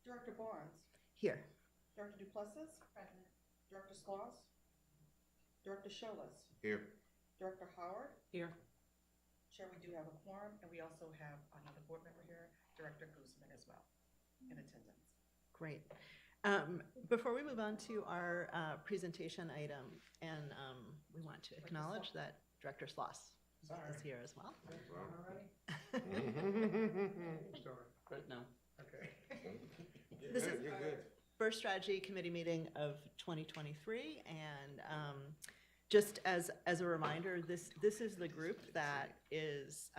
Director Barnes, Here. Director Duplessis, Present. Director Sloss, Director Scholas, Here. Director Howard. Here. Chair, we do have a quorum, and we also have another board member here, Director Guzman as well, in attendance. Great. Before we move on to our presentation item, and we want to acknowledge that Director Sloss is here as well. Right now. Okay. This is You're our good. first strategy committee meeting of 2023, and just as a reminder, this is the group that is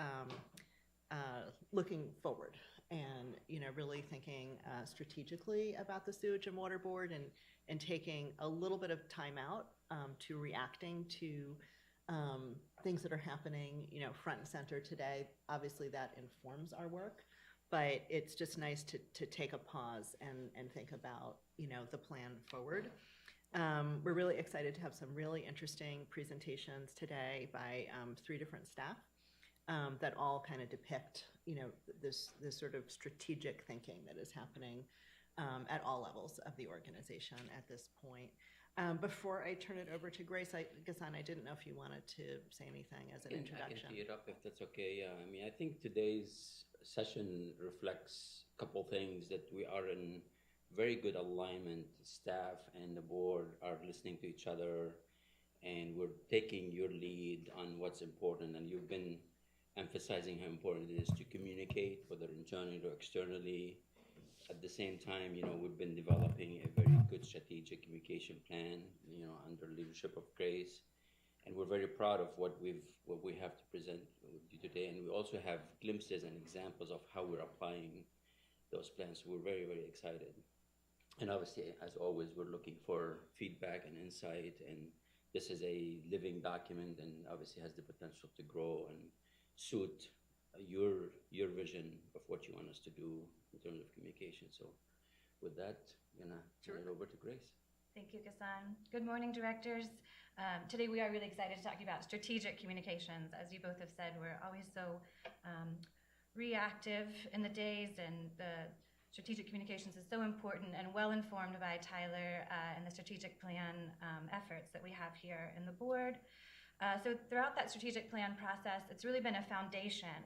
looking forward and really thinking strategically about the Sewage and Water Board and taking a little bit of time out to reacting to things that are happening front and center today. Obviously that informs our work, but it's just nice to take a pause and think about the plan forward. We're really excited to have some really interesting presentations today by 3 different staff that all kind of depict this sort of strategic thinking that is happening at all levels of the organization at this point. Before I turn it over to Grace, Ghassan, I didn't know if you wanted to say anything as an introduction. I can tee it up if that's okay. I mean, I think today's session reflects a couple things that we are in very good alignment. Staff and the board are listening to each other, and we're taking your lead on what's important. And you've been emphasizing how important it is to communicate, whether internally or externally. At the same time, we've been developing a very good strategic communication plan, under leadership of Grace, and we're very proud of what we have to present with you today. And we also have glimpses and examples of how we're applying those plans. So we're very, very excited. And obviously, as always, we're looking for feedback and insight. And this is a living document, and obviously has the potential to grow and suit your vision of what you want us to do in terms of communication. So with that, I'm gonna turn it over to Grace. Thank you, Ghassan. Good morning, directors. Today we are really excited to talk about strategic communications. As you both have said, we're always so reactive in the days, and the strategic communications is so important and well informed by Tyler and the strategic plan efforts that we have here in the board. So throughout that strategic plan process, it's really been a foundation.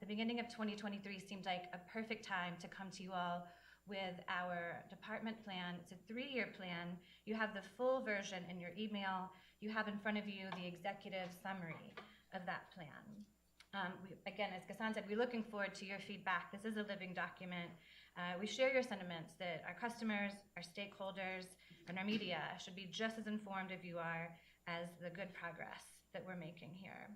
The beginning of 2023 seemed like a perfect time to come to you all with our department plan. It's a 3-year plan. You have the full version in your email. You have in front of you the executive summary of that plan. Again, as Ghassan said, we're looking forward to your feedback. This is a living document. We share your sentiments that our customers, our stakeholders, and our media should be just as informed as you are as the good progress that we're making here.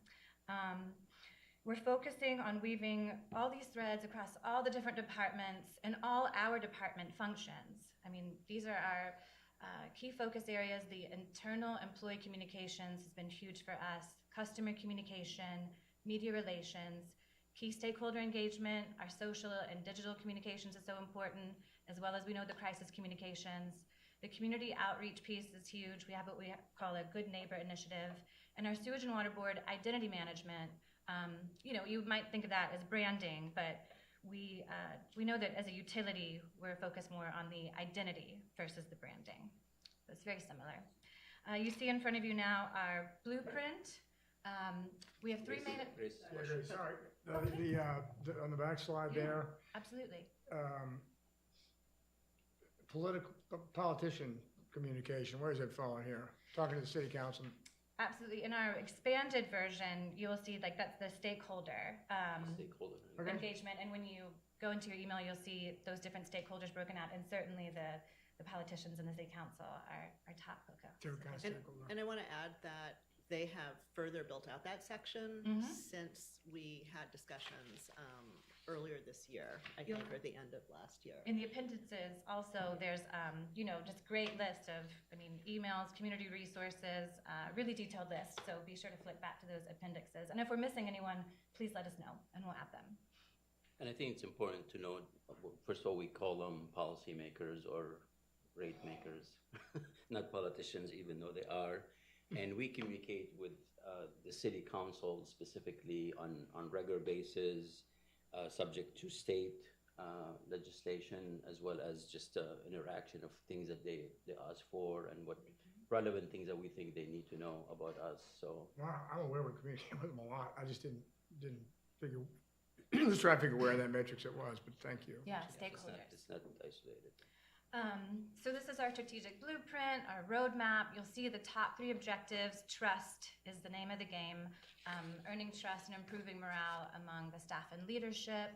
We're focusing on weaving all these threads across all the different departments and all our department functions. I mean, these are our key focus areas. The internal employee communications has been huge for us. Customer communication, media relations, key stakeholder engagement, our social and digital communications is so important, as well as we know the crisis communications. The community outreach piece is huge. We have what we call a Good Neighbor initiative. And our Sewage and Water Board identity management, you might think of that as branding, but we know that as a utility, we're focused more on the identity versus the branding. So it's very similar. You see in front of you now our blueprint. We have 3 main... Sorry, on the back slide there, Absolutely. Politician communication, where does it fall in here? Talking to the city council. Absolutely. In our expanded version, you will see that's the stakeholder engagement. And when you go into your email, you'll see those different stakeholders broken out. And certainly the politicians and the city council are top hookups. And I want to add that they have further built out that section since we had discussions earlier this year, I think, or the end of last year. In the appendices, also, there's, just great list of, emails, community resources, really detailed list. So be sure to flip back to those appendixes. And if we're missing anyone, please let us know, and we'll add them. And I think it's important to note, first of all, we call them policymakers or rate makers, not politicians, even though they are. And we communicate with the city council specifically on regular basis, subject to state legislation, as well as just interaction of things that they ask for and what relevant things that we think they need to know about us. So Well, I'm aware we communicate with them a lot. I just didn't figure, just trying to figure where in that matrix it was, but thank you. Yeah, it's stakeholders. not isolated. So this is our strategic blueprint, our roadmap. You'll see the top 3 objectives. Trust is the name of the game. Earning trust and improving morale among the staff and leadership.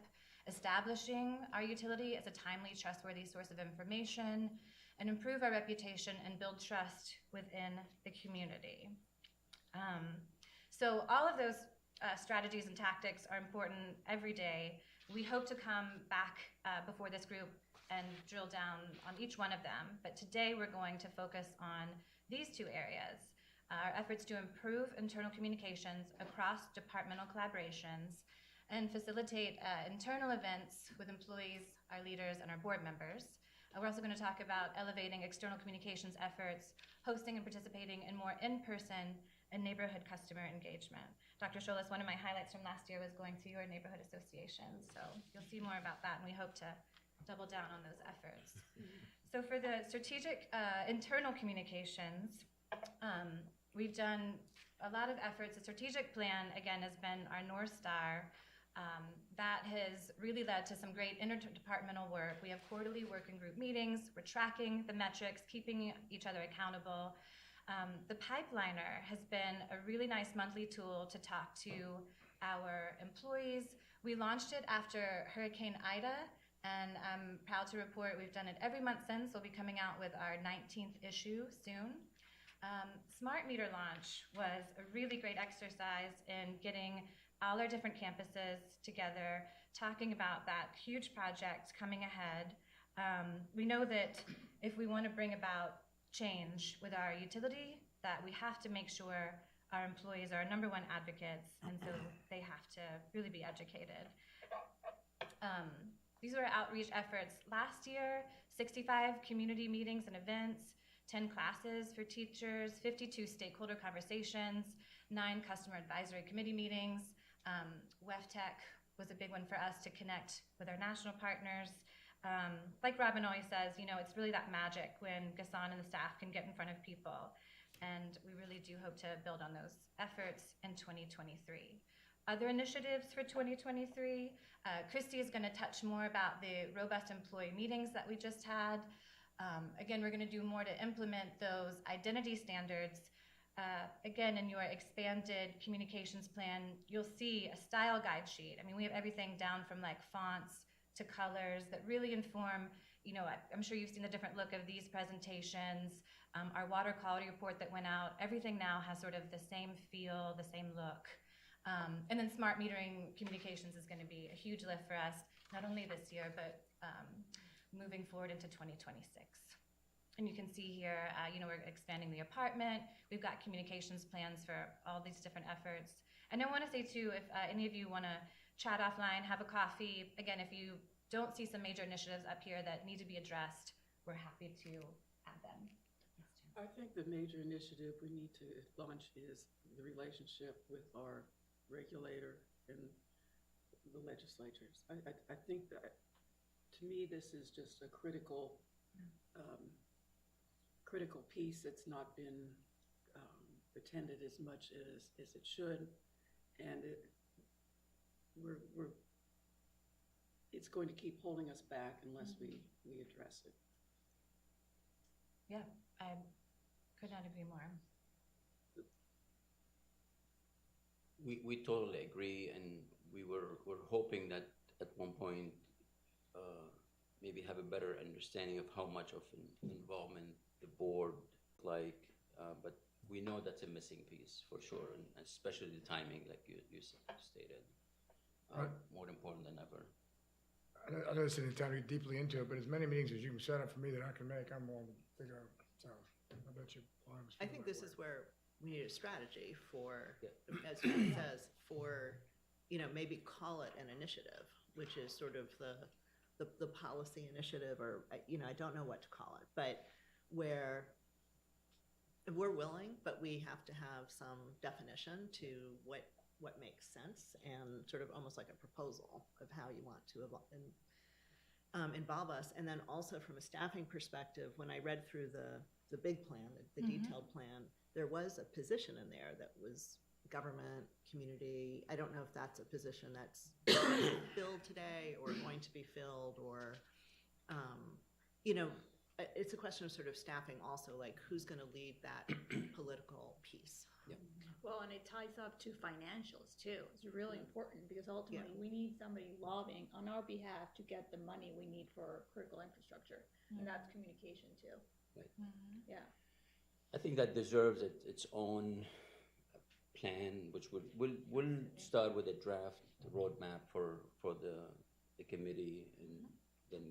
Establishing our utility as a timely, trustworthy source of information. And improve our reputation and build trust within the community. So all of those strategies and tactics are important every day. We hope to come back before this group and drill down on each one of them. But today we're going to focus on these 2 areas. Our efforts to improve internal communications across departmental collaborations and facilitate internal events with employees, our leaders, and our board members. We're also going to talk about elevating external communications efforts, hosting and participating in more in-person and neighborhood customer engagement. Dr. Scholas, one of my highlights from last year was going to your neighborhood association, so you'll see more about that, and we hope to double down on those efforts. So for the strategic internal communications, we've done a lot of efforts. The strategic plan, again, has been our North Star. That has really led to some great interdepartmental work. We have quarterly working group meetings. We're tracking the metrics, keeping each other accountable. The Pipeliner has been a really nice monthly tool to talk to our employees. We launched it after Hurricane Ida, and I'm proud to report we've done it every month since. We'll be coming out with our 19th issue soon. Smart Meter launch was a really great exercise in getting all our different campuses together, talking about that huge project coming ahead. We know that if we want to bring about change with our utility, that we have to make sure our employees are our #1 advocates, and so they have to really be educated. These are outreach efforts. Last year, 65 community meetings and events, 10 classes for teachers, 52 stakeholder conversations, 9 customer advisory committee meetings. WEFTEC was a big one for us to connect with our national partners. Like Robin always says, you know, it's really that magic when Ghassan and the staff can get in front of people. And we really do hope to build on those efforts in 2023. Other initiatives for 2023, Christy is going to touch more about the robust employee meetings that we just had. Again, we're going to do more to implement those identity standards. Again, in your expanded communications plan, you'll see a style guide sheet. I mean, we have everything down from like fonts to colors that really inform, you know, I'm sure you've seen the different look of these presentations. Our water quality report that went out, everything now has sort of the same feel, the same look. And then smart metering communications is going to be a huge lift for us, not only this year, but moving forward into 2026. And you can see here, you know, we're expanding the apartment. We've got communications plans for all these different efforts. And I want to say too, if any of you want to chat offline, have a coffee, again, if you don't see some major initiatives up here that need to be addressed, we're happy to add them. I think the major initiative we need to launch is the relationship with our regulator and the legislatures. I think that, to me, this is just a critical piece that's not been attended as much as it should, and it's going to keep holding us back unless we address it. Yeah, I could not agree more. We totally agree, and we're hoping that at one point maybe have a better understanding of how much of an involvement the board but we know that's a missing piece for sure, and especially the timing, like you stated, more important than ever. I know this isn't time to get deeply into it, but as many meetings as you can set up for me that I can make, I'm willing to figure out. So I bet you. I think this is where we need a strategy for, as John says, for, you know, maybe call it an initiative, which is sort of the policy initiative, or, you know, I don't know what to call it, but where we're willing, but we have to have some definition to what makes sense, and sort of almost like a proposal of how you want to evolve and involve us. And then also from a staffing perspective, when I read through the big plan, the detailed plan, there was a position in there that was government, community. I don't know if that's a position that's filled today or going to be filled, or, you know, it's a question of sort of staffing also, like who's going to lead that political piece. Well, and it ties up to financials too. It's really important because ultimately we need somebody lobbying on our behalf to get the money we need for critical infrastructure. And that's communication too. Yeah. I think that deserves its own plan, which we'll start with a draft roadmap for the committee, and then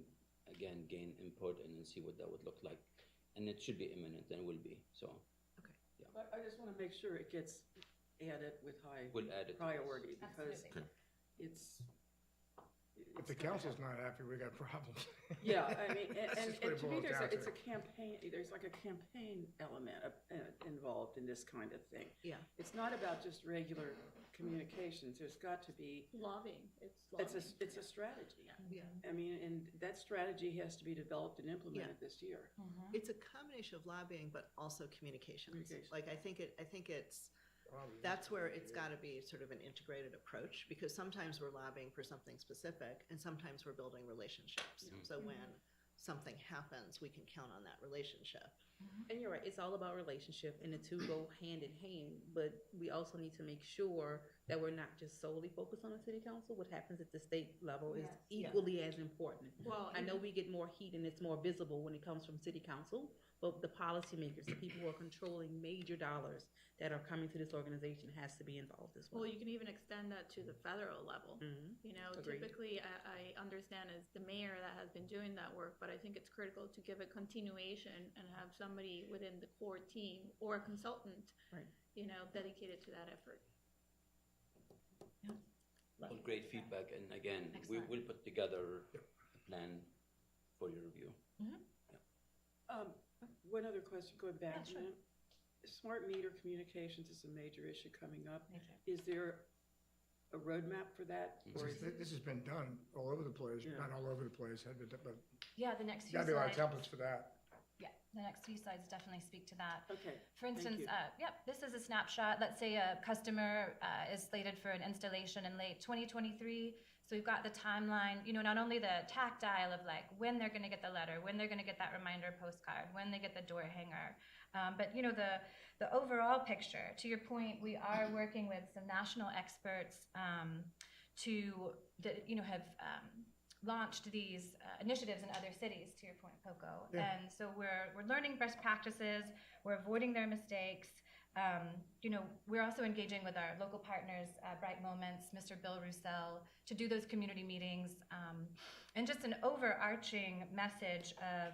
again gain input and then see what that would look like. And it should be imminent, and it will be. So I just want to make sure it gets added with high we'll add it. priority, because Absolutely. it's. If the council's not happy, we got problems. Yeah, I mean, and That's just what it to me, boils down it's to. a campaign, there's like a campaign element involved in this kind of thing. Yeah. It's not about just regular communications, there's got to be, Lobbying. It's lobbying. it's a strategy. Yeah. I mean, and that strategy has to be developed and implemented this year. It's a combination of lobbying, but also communications. Communication. Like, I think it's, that's where it's got to be sort of an integrated approach, because sometimes we're lobbying for something specific and sometimes we're building relationships. So when something happens, we can count on that relationship. And you're right, it's all about relationship, and the two go hand in hand, but we also need to make sure that we're not just solely focused on the city council. What happens at the state level is equally as important. Well, I know we get more heat and it's more visible when it comes from city council, but the policymakers, the people who are controlling major dollars that are coming to this organization has to be involved as well. Well, you can even extend that to the federal level. You know, Agreed. typically I understand as the mayor that has been doing that work, but I think it's critical to give a continuation and have somebody within the core team or a consultant, Right. you know, dedicated to that effort. Well, great feedback, and again, we Excellent. will put together a plan for your review. One other question, going back Yeah, a sure. minute. Smart meter communications is a major issue coming up. Major. Is there a roadmap for that? Or is it, This has been done all over the place, Yeah. not all over the place, but Yeah, the next few gotta be a lot of slides. templates for that. Yeah, the next few slides definitely speak to that. okay. For instance, you. this is a snapshot. Let's say a customer is slated for an installation in late 2023. So we've got the timeline, you know, not only the tactile of like when they're going to get the letter, when they're going to get that reminder postcard, when they get the door hanger, but you know, the overall picture. To your point, we are working with some national experts have launched these initiatives in other cities, to your point, Coco. Yeah. And so we're learning best practices, we're avoiding their mistakes. You know, we're also engaging with our local partners, Bright Moments, Mr. Bill Roussel, to do those community meetings, and just an overarching message of,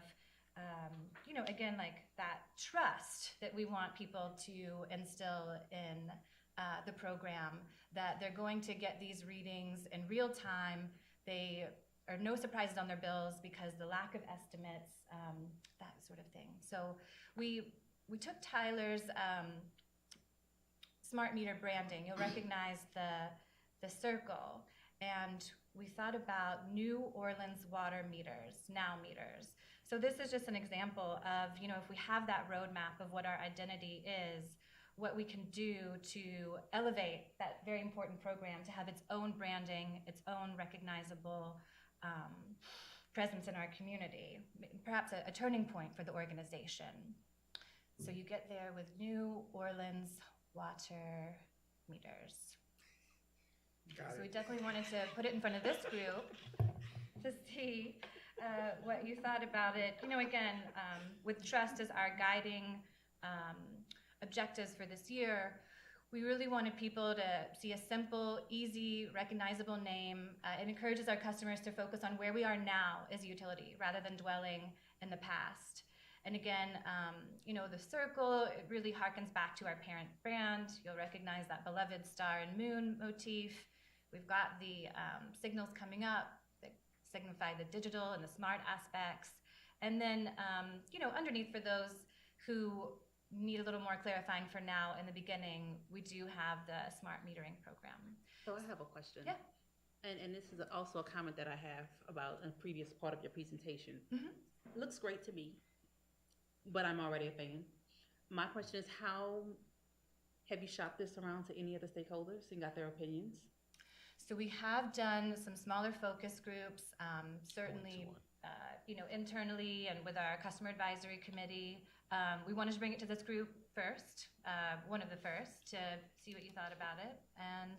you know, again, like that trust that we want people to instill in the program, that they're going to get these readings in real time. They are no surprises on their bills because the lack of estimates, that sort of thing. So we took Tyler's smart meter branding. You'll recognize the circle, and we thought about New Orleans water meters, now meters. So this is just an example of, you know, if we have that roadmap of what our identity is, what we can do to elevate that very important program to have its own branding, its own recognizable presence in our community, perhaps a turning point for the organization. So you get there with New Orleans water meters. Got So we it. definitely wanted to put it in front of this group to see what you thought about it. You know, again, with trust as our guiding objectives for this year, we really wanted people to see a simple, easy, recognizable name. It encourages our customers to focus on where we are now as a utility rather than dwelling in the past. And again, you know, the circle, it really harkens back to our parent brand. You'll recognize that beloved star and moon motif. We've got the signals coming up that signify the digital and the smart aspects. And then, you know, underneath, for those who need a little more clarifying for now, in the beginning, we do have the smart metering program. So I have a question. Yeah. And this is also a comment that I have about a previous part of your presentation. Mhm. Looks great to me, but I'm already a fan. My question is, how have you shopped this around to any other stakeholders and got their opinions? So we have done some smaller focus groups, certainly, internally and with our customer advisory committee. We wanted to bring it to this group first, one of the first, to see what you thought about it. And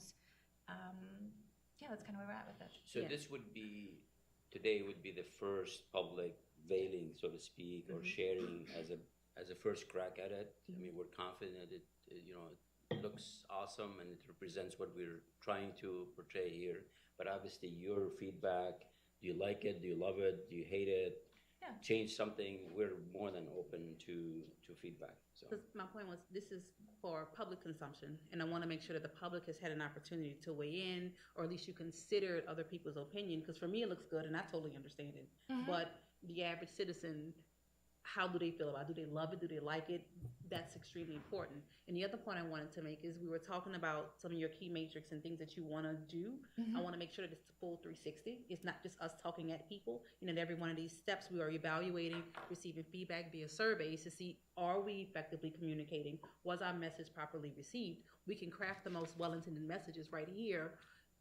that's kind of where we're at with it. So Yeah. this would be, today would be the first public veiling, so to speak, or sharing as a first crack at it. I mean, we're confident it looks awesome and it represents what we're trying to portray here. But obviously, your feedback, do you like it? Do you love it? Do you hate it? Yeah. Change something, we're more than open to feedback. So Because my point was, this is for public consumption, and I want to make sure that the public has had an opportunity to weigh in, or at least you considered other people's opinion. Because for me, it looks good, and I totally understand it. But the average citizen, how do they feel about it? Do they love it? Do they like it? That's extremely important. And the other point I wanted to make is we were talking about some of your key matrix and things that you want to do. I want to make sure that it's the full 360. It's not just us talking at people. At every one of these steps, we are evaluating, receiving feedback via surveys to see, are we effectively communicating? Was our message properly received? We can craft the most well-intended messages right here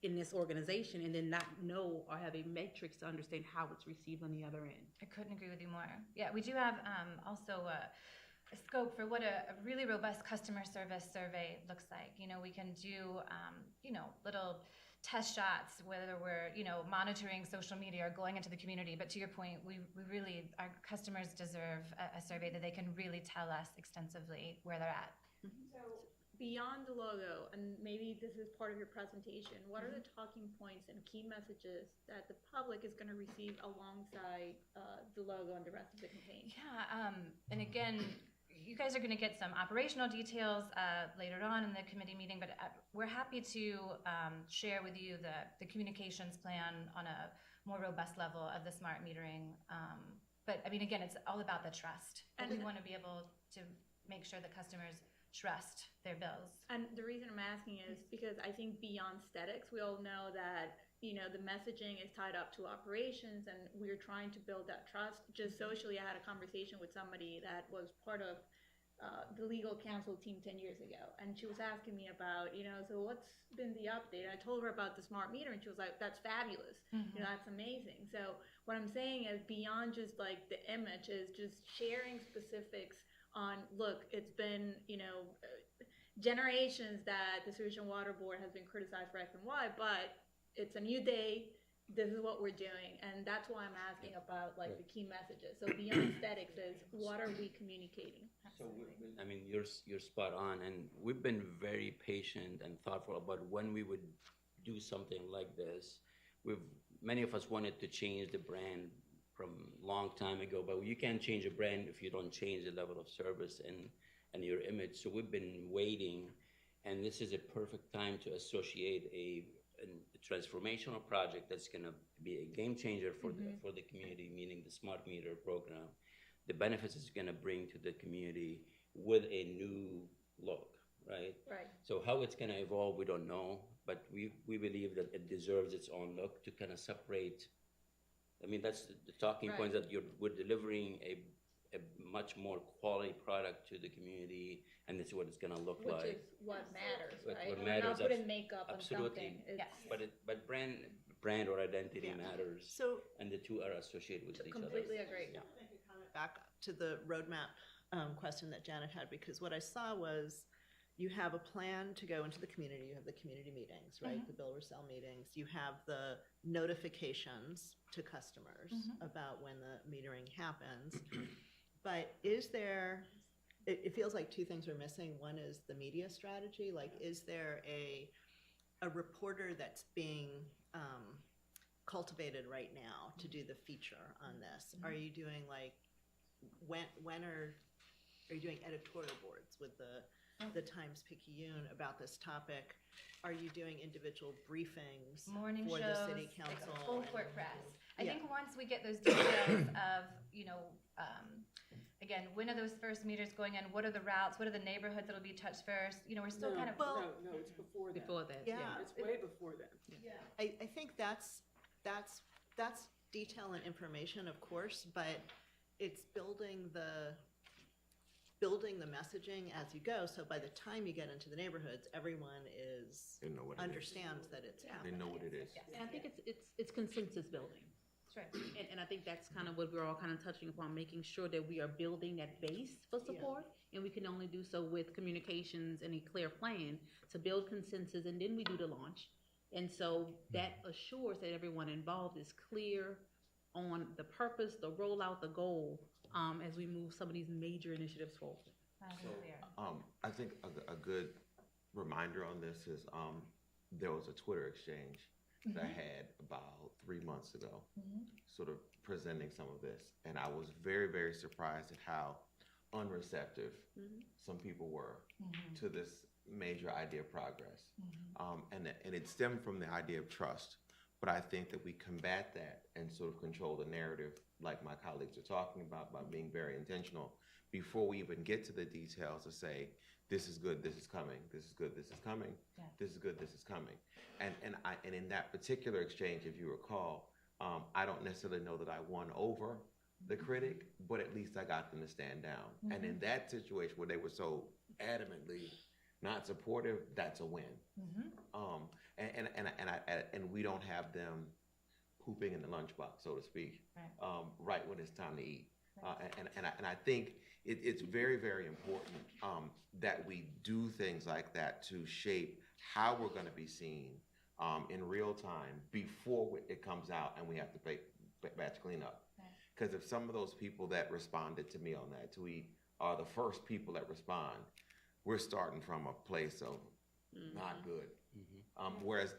in this organization and then not know or have a matrix to understand how it's received on the other end. I couldn't agree with you more. Yeah, we do have also a scope for what a really robust customer service survey looks like. We can do, little test shots, whether we're, monitoring social media or going into the community. But to your point, we really, our customers deserve a survey that they can really tell us extensively where they're at. So beyond the logo, and maybe this is part of your presentation, what are the talking points and key messages that the public is going to receive alongside the logo and the rest of the campaign? Yeah, and again, you guys are going to get some operational details later on in the committee meeting, but we're happy to share with you the communications plan on a more robust level of the smart metering. But I mean, again, it's all about the trust. And we want to be able to make sure that customers trust their bills. And the reason I'm asking is because I think beyond aesthetics, we all know that the messaging is tied up to operations, and we're trying to build that trust. Just socially, I had a conversation with somebody that was part of the legal counsel team 10 years ago, and she was asking me about, so what's been the update? I told her about the smart meter, and she was like, "That's fabulous. That's amazing." So what I'm saying is, beyond just like the image, is just sharing specifics on, look, it's been generations that the Sewage and Water Board has been criticized for X and Y, but it's a new day. This is what we're doing, and that's why I'm asking about like the key messages. So beyond aesthetics is, what are we communicating? So I mean, you're spot on, and we've been very patient and thoughtful about when we would do something like this. Many of us wanted to change the brand from long time ago, but you can't change a brand if you don't change the level of service and your image. So we've been waiting, and this is a perfect time to associate a transformational project that's going to be a game changer for the community, meaning the smart meter program. The benefits it's going to bring to the community with a new look, right? Right. So how it's going to evolve, we don't know, but we believe that it deserves its own look to kind of separate. I mean, that's the talking points, that we're delivering a much more quality product to the community, and this is what it's going to look Which like. is what matters, What right? matters, We're not putting makeup on absolutely. something. It's Yes. But brand or identity matters, So and the two are associated with each other. completely agree. Yeah. back to the roadmap question that Janet had, because what I saw was you have a plan to go into the community. You have the community meetings, right? The bill resell meetings. You have the notifications to customers about when the metering happens. But is there, it feels like two things are missing. One is the media strategy. Like, is there a reporter that's being cultivated right now to do the feature on this? Are you doing like, when are you doing editorial boards with the Times-Picayune about this topic? Are you doing individual briefings Morning for shows, the city council? like a full and- court press. I Yeah. think once we get those details of, again, in? When are those first meters going in? What are the routes? What are the neighborhoods that'll be touched first? You know, we're still kind of. No, it's before that. Before that, Yeah. yeah. It's way before that. I think that's detail and information, of course, but it's building the messaging as you go, so by the time you get into the neighborhoods, everyone They know what it is. understands that it's They happening. know what it is. And I think it's consensus building. That's right. And I think that's kind of what we're all kind of touching upon, making sure that we are building that base for support. And we can only do so with communications and a clear plan to build consensus, and then we do the launch. And so that assures that everyone involved is clear on the purpose, the rollout, the goal, as we move some of these major initiatives forward. I think a good reminder on this is there was a Twitter exchange that I had about 3 months ago, sort of presenting some of this, and I was very, very surprised at how unreceptive some people were to this major idea of progress, and it stemmed from the idea of trust. But I think that we combat that and sort of control the narrative, like my colleagues are talking about, by being very intentional before we even get to the details to say, this is good, this is coming, this is good, this is coming, this is good, this is coming. And in that particular exchange, if you recall, I don't necessarily know that I won over the critic, but at least I got them to stand down. And in that situation where they were so adamantly not supportive, that's a win. And we don't have them pooping in the lunchbox, so to speak, right when it's time to eat. And I think it's very, very important that we do things like that to shape how we're going to be seen in real time before it comes out and we have to batch cleanup. Because if some of those people that responded to me on that tweet are the first people that respond, we're starting from a place of not good. Whereas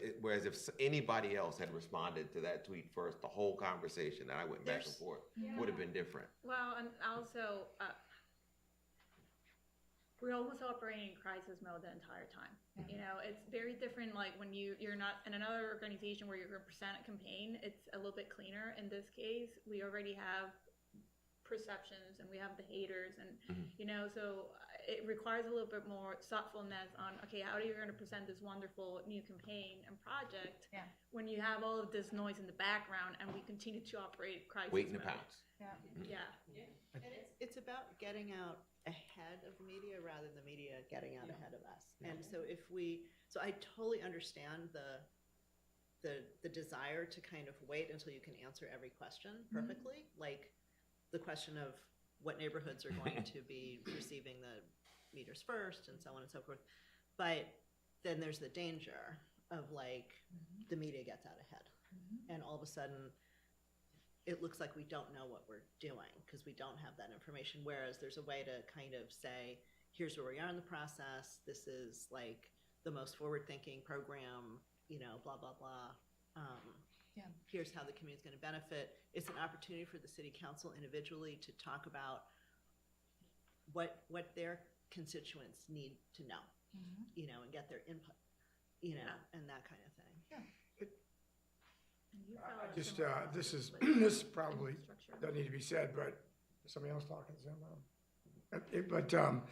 if anybody else had responded to that tweet first, the whole conversation that I went back and forth would have been different. Well, and also, we're almost operating in crisis mode the entire time. You know, it's very different, like when you're not in another organization where you're going to present a campaign, it's a little bit cleaner. In this case, we already have perceptions and we have the haters and, you know, so it requires a little bit more thoughtfulness on, okay, how are you going to present this wonderful new campaign and project when you have all of this noise in the background and we continue to operate crisis Waiting to mode. pounce. And it's about getting out ahead of the media rather than the media getting out ahead of us. And so so I totally understand the desire to kind of wait until you can answer every question perfectly, like the question of what neighborhoods are going to be receiving the meters first and so on and so forth. But then there's the danger of like the media gets out ahead and all of a sudden it looks like we don't know what we're doing because we don't have that information. Whereas there's a way to kind of say, here's where we are in the process. This is like the most forward-thinking program, you know, blah, blah, blah. Here's how the community is going to benefit. It's an opportunity for the city council individually to talk about what their constituents need to know, you know, and get their input, you know, and that kind of thing. This probably doesn't need to be said, but somebody else talking at the same time.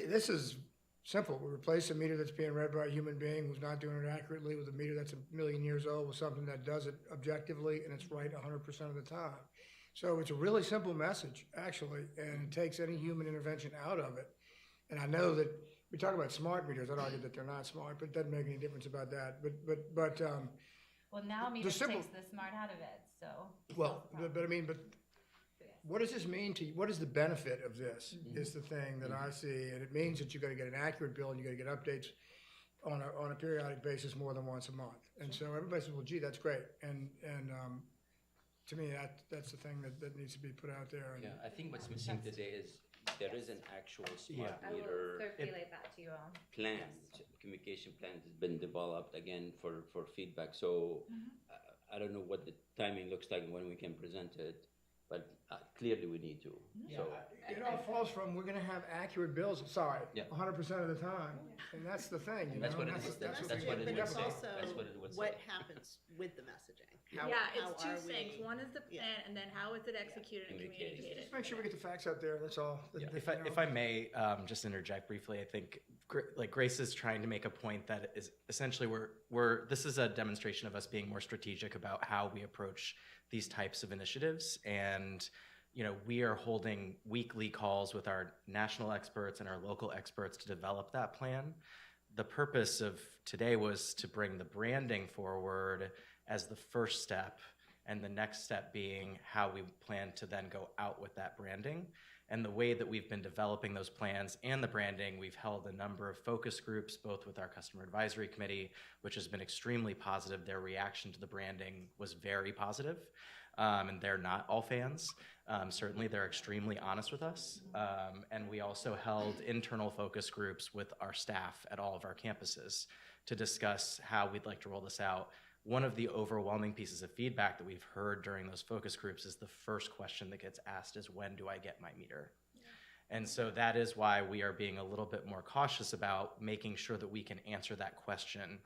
This is simple. We replace a meter that's being read by a human being who's not doing it accurately with a meter that's 1,000,000 years old with something that does it objectively and it's right 100% of the time. So it's a really simple message, actually, and it takes any human intervention out of it. And I know that we talk about smart meters. I'd argue that they're not smart, but it doesn't make any difference about that. But Well, now meters simple- takes the smart out of it, so. well, but I mean, but what does this mean to you? What is the benefit of this is the thing that I see. And it means that you got to get an accurate bill and you got to get updates on a periodic basis more than once a month. And so everybody says, well, gee, that's great. And to me, that's the thing that needs to be put out there. And I think what's missing today is there is an actual smart I will meter circulate that to you all. plan, communication plan has been developed again for feedback. So I don't know what the timing looks like when we can present it, but clearly we need to. So It all falls from, we're gonna have accurate bills, sorry, Yeah. 100% of the time. And that's the thing, you And that's know? what it is. That's what it But would it's say. also That's what it would what say. happens with the messaging. Yeah, How it's two are things. we- One is the Yeah. plan, and then how is it executed and Communicated. communicated? Just make sure we get the facts out there, that's all. Yeah, You if know? I may just interject briefly, I think like Grace is trying to make a point that is essentially this is a demonstration of us being more strategic about how we approach these types of initiatives. And we are holding weekly calls with our national experts and our local experts to develop that plan. The purpose of today was to bring the branding forward as the first step, and the next step being how we plan to then go out with that branding. And the way that we've been developing those plans and the branding, we've held a number of focus groups, both with our customer advisory committee, which has been extremely positive. Their reaction to the branding was very positive. And they're not all fans. Certainly, they're extremely honest with us. And we also held internal focus groups with our staff at all of our campuses to discuss how we'd like to roll this out. One of the overwhelming pieces of feedback that we've heard during those focus groups is the first question that gets asked is, when do I get my meter? And so that is why we are being a little bit more cautious about making sure that we can answer that question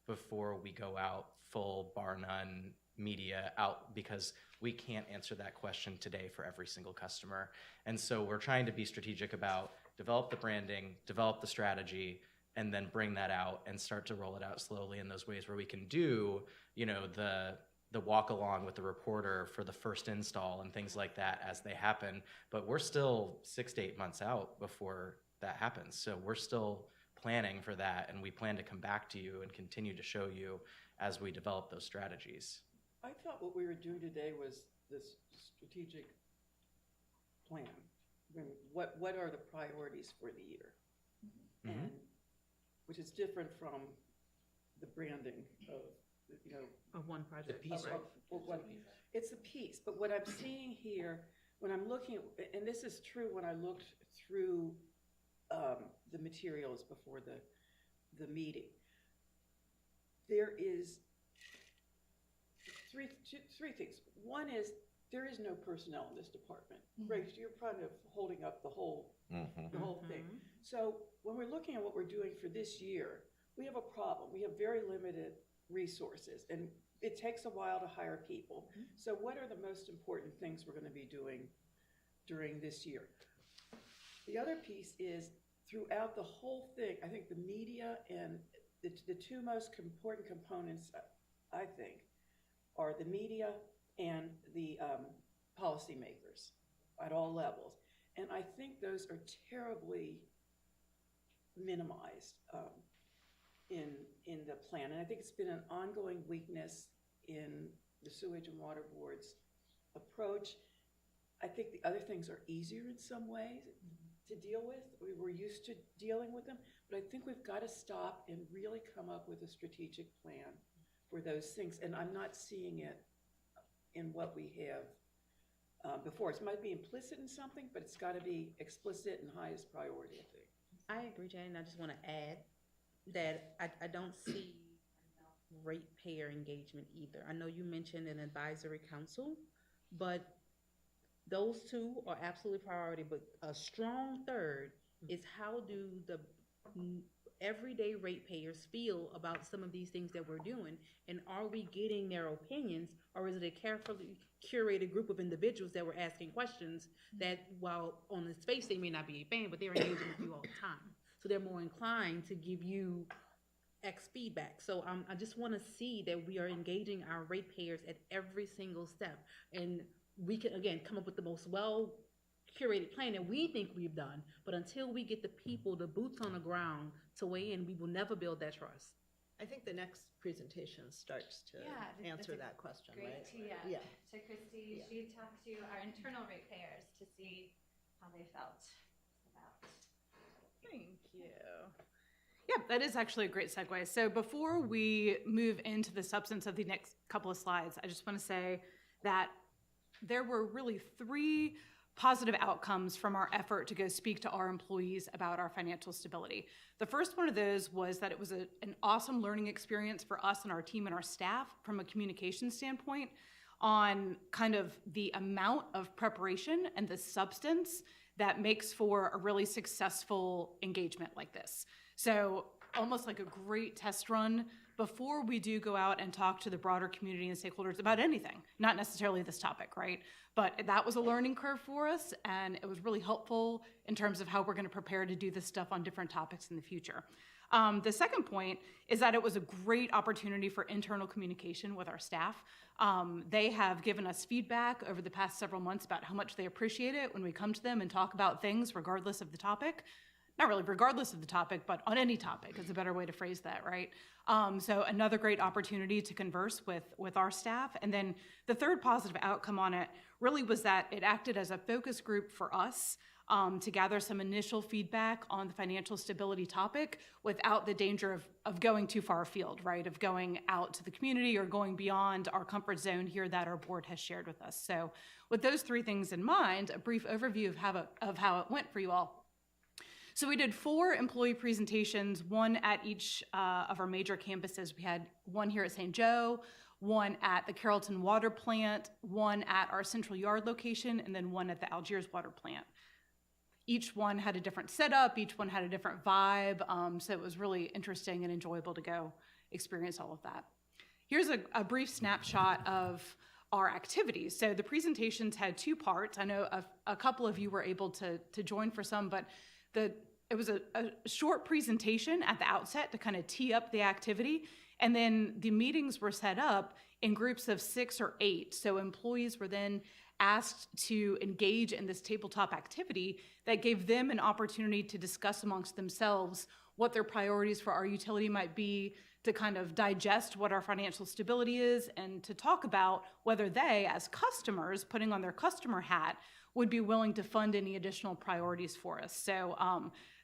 before we go out full bar none media out, because we can't answer that question today for every single customer. And so we're trying to be strategic about develop the branding, develop the strategy, and then bring that out and start to roll it out slowly in those ways where we can do, the walk along with the reporter for the first install and things like that as they happen. But we're still 6 to 8 months out before that happens. So we're still planning for that, and we plan to come back to you and continue to show you as we develop those strategies. I thought what we were doing today was this strategic plan. I mean, what are the priorities for the year? Mhm. And, which is different from the branding of, Of one The project. piece of what, it's a piece, but what I'm seeing here, when I'm looking at, and this is true when I looked through the materials before the meeting, there is three things. One is, there is no personnel in this department. Grace, you're kind of holding up the whole thing. So when we're looking at what we're doing for this year, we have a problem. We have very limited resources, and it takes a while to hire people. So what are the most important things we're going to be doing during this year? The other piece is, throughout the whole thing, I think the media and the two most important components, I think, are the media and the policymakers at all levels. And I think those are terribly minimized in the plan. And I think it's been an ongoing weakness in the Sewage and Water Board's approach. I think the other things are easier in some ways to deal with. We're used to dealing with them, but I think we've got to stop and really come up with a strategic plan for those things. And I'm not seeing it in what we have before. It might be implicit in something, but it's got to be explicit and highest priority, I think. I agree, Jane. I just want to add that I don't see enough ratepayer engagement either. I know you mentioned an advisory council, but those two are absolutely priority. But a strong third is, how do the everyday ratepayers feel about some of these things that we're doing, and are we getting their opinions, or is it a carefully curated group of individuals that we're asking questions that, while on its face they may not be a fan, but they're engaging with you all the time, so they're more inclined to give you X feedback. So I just want to see that we are engaging our ratepayers at every single step, and we can again come up with the most curated plan that we think we've done, but until we get the people, the boots on the ground to weigh in, we will never build that trust. I think the next presentation starts to Yeah, answer that's a that question, Great right? to, Yeah. to Christy. Yeah. She talked to our internal ratepayers to see how they felt about. Thank you. Yeah, that is actually a great segue. So before we move into the substance of the next couple of slides, I just want to say that there were really 3 positive outcomes from our effort to go speak to our employees about our financial stability. The first one of those was that it was an awesome learning experience for us and our team and our staff from a communication standpoint. on kind of the amount of preparation and the substance that makes for a really successful engagement like this. So almost like a great test run before we do go out and talk to the broader community and stakeholders about anything, not necessarily this topic, right? But that was a learning curve for us, and it was really helpful in terms of how we're gonna prepare to do this stuff on different topics in the future. The second point is that it was a great opportunity for internal communication with our staff. They have given us feedback over the past several months about how much they appreciate it when we come to them and talk about things regardless of the topic. Not really regardless of the topic, but on any topic is a better way to phrase that, right? So another great opportunity to converse with our staff. And then the third positive outcome on it really was that it acted as a focus group for us to gather some initial feedback on the financial stability topic without the danger of going too far afield, right? Of going out to the community or going beyond our comfort zone here that our board has shared with us. So with those three things in mind, a brief overview of how it went for you all. So we did 4 employee presentations, one at each of our major campuses. We had one here at St. Joe, one at the Carrollton Water Plant, one at our Central Yard location, and then one at the Algiers Water Plant. Each one had a different setup, each one had a different vibe, so it was really interesting and enjoyable to go experience all of that. Here's a brief snapshot of our activities. So the presentations had 2 parts. I know a couple of you were able to join for some, but it was a short presentation at the outset to kind of tee up the activity, and then the meetings were set up in groups of 6 or 8. So employees were then asked to engage in this tabletop activity that gave them an opportunity to discuss amongst themselves what their priorities for our utility might be, to kind of digest what our financial stability is, and to talk about whether they, as customers, putting on their customer hat, would be willing to fund any additional priorities for us. So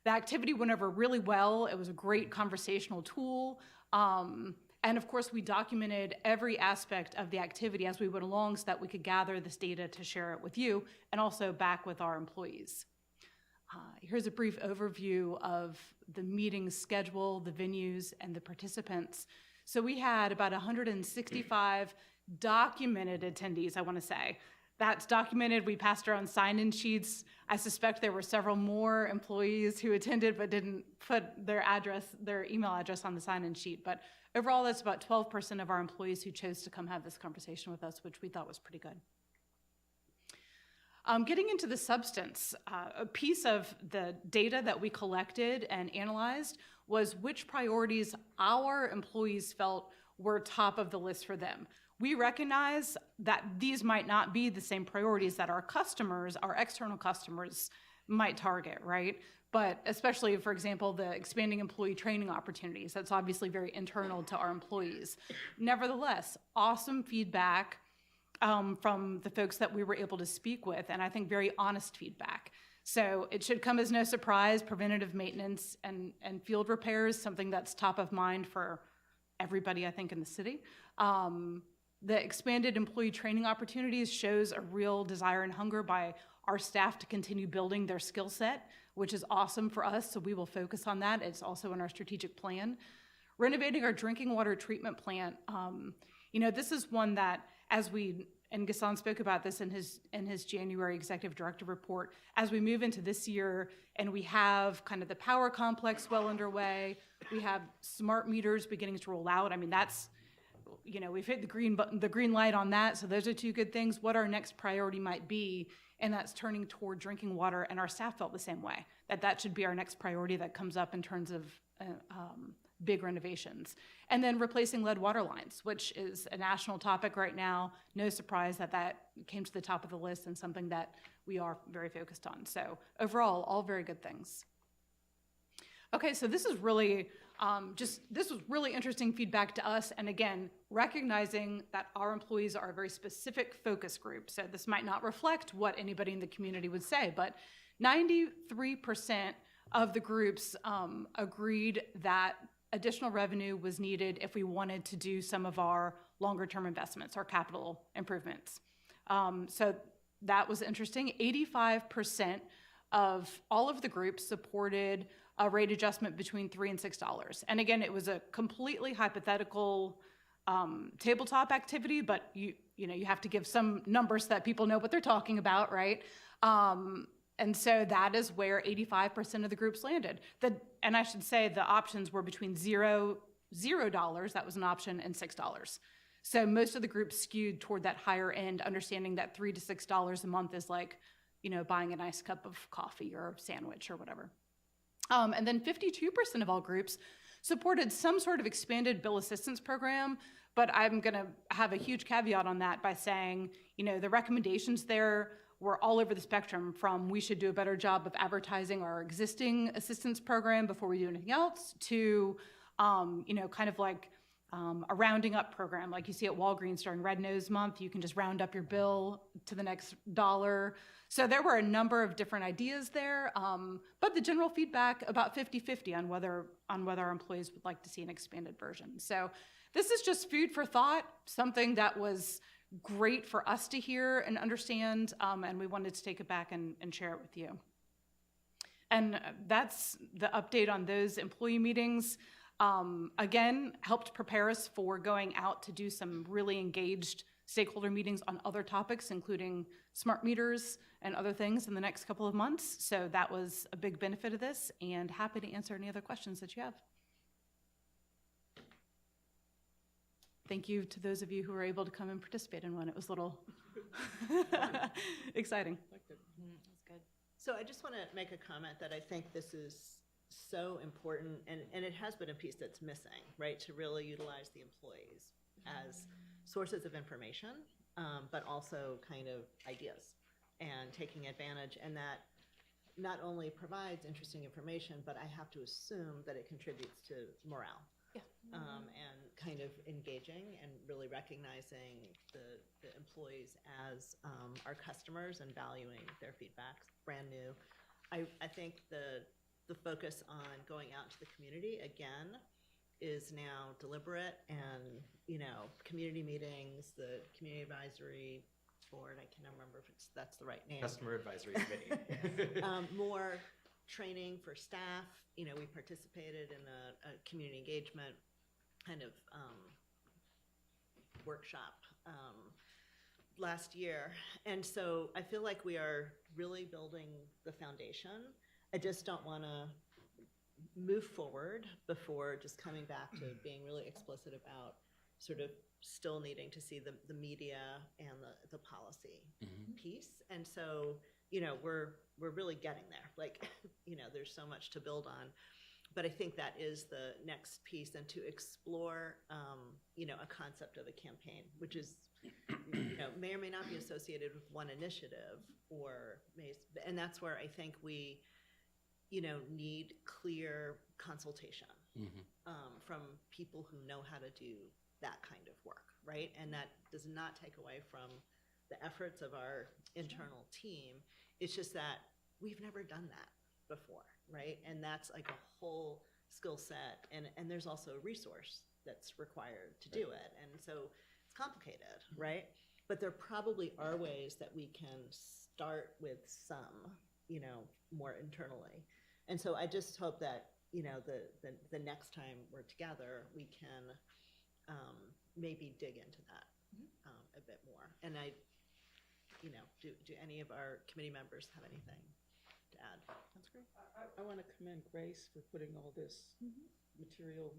the activity went over really well. It was a great conversational tool. And of course, we documented every aspect of the activity as we went along so that we could gather this data to share it with you and also back with our employees. Here's a brief overview of the meeting schedule, the venues, and the participants. So we had about 165 documented attendees, I want to say. That's documented. We passed around sign-in sheets. I suspect there were several more employees who attended but didn't put their email address on the sign-in sheet. But overall, that's about 12% of our employees who chose to come have this conversation with us, which we thought was pretty good. Getting into the substance, a piece of the data that we collected and analyzed was which priorities our employees felt were top of the list for them. We recognize that these might not be the same priorities that our customers, our external customers, might target, right? But especially, for example, the expanding employee training opportunities, that's obviously very internal to our employees. Nevertheless, awesome feedback from the folks that we were able to speak with, and I think very honest feedback. So it should come as no surprise, preventative maintenance and field repairs, something that's top of mind for everybody, I think, in the city. The expanded employee training opportunities shows a real desire and hunger by our staff to continue building their skill set, which is awesome for us, so we will focus on that. It's also in our strategic plan. Renovating our drinking water treatment plant, this is one that, and Ghassan spoke about this in his January executive director report, as we move into this year and we have kind of the power complex well underway, we have smart meters beginning to roll out. I mean, that's, we've hit the green button, the green light on that. So those are 2 good things. What our next priority might be, and that's turning toward drinking water. And our staff felt the same way, that should be our next priority that comes up in terms of big renovations. And then replacing lead water lines, which is a national topic right now. No surprise that came to the top of the list and something that we are very focused on. So overall, all very good things. Okay, so this is really this was really interesting feedback to us. And again, recognizing that our employees are a very specific focus group. So this might not reflect what anybody in the community would say, but 93% of the groups agreed that additional revenue was needed if we wanted to do some of our longer term investments, our capital improvements. So that was interesting. 85% of all of the groups supported a rate adjustment between $3 and $6. And again, it was a completely hypothetical tabletop activity, but you have to give some numbers so that people know what they're talking about, right? And so that is where 85% of the groups landed. And I should say the options were between $0, that was an option, and $6. So most of the groups skewed toward that higher end, understanding that $3 to $6 a month is like, buying a nice cup of coffee or sandwich or whatever. And then 52% of all groups supported some sort of expanded bill assistance program, but I'm going to have a huge caveat on that by saying, the recommendations there were all over the spectrum, from we should do a better job of advertising our existing assistance program before we do anything else, to, kind of like a rounding up program like you see at Walgreens during Red Nose Month. You can just round up your bill to the next dollar. So there were a number of different ideas there, but the general feedback about 50-50 on whether our employees would like to see an expanded version. So this is just food for thought, something that was great for us to hear and understand, and we wanted to take it back and share it with you. And that's the update on those employee meetings. Again, helped prepare us for going out to do some really engaged stakeholder meetings on other topics, including smart meters and other things in the next couple of months. So that was a big benefit of this, and happy to answer any other questions that you have. Thank you to those of you who were able to come and participate in one. It was a little exciting. That's good. So I just want to make a comment that I think this is so important, and it has been a piece that's missing, right? To really utilize the employees as sources of information, but also kind of ideas and taking advantage, and that not only provides interesting information, but I have to assume that it contributes to morale. Yeah. And kind of engaging and really recognizing the employees as our customers and valuing their feedback. Brand new. I think the focus on going out to the community again is now deliberate, and community meetings, the community advisory board, I can't remember if that's the right name. Customer Advisory Committee. More training for staff. We participated in a community engagement kind of workshop last year. And so I feel like we are really building the foundation. I just don't want to move forward before just coming back to being really explicit about sort of still needing to see the media and the policy piece. And so, we're really getting there. Like, there's so much to build on. But I think that is the next piece, and to explore, a concept of a campaign, which is, may or may not be associated with one initiative, and that's where I think we, need clear consultation from people who know how to do that kind of work, right? And that does not take away from the efforts of our internal team. It's just that we've never done that before, right? And that's like a whole skill set, and there's also a resource that's required to do it. And so it's complicated, right? But there probably are ways that we can start with some, more internally. And so I just hope that, the next time we're together, we can maybe dig into that a bit more. And do any of our committee members have anything to add? That's great. I want to commend Grace for putting all this material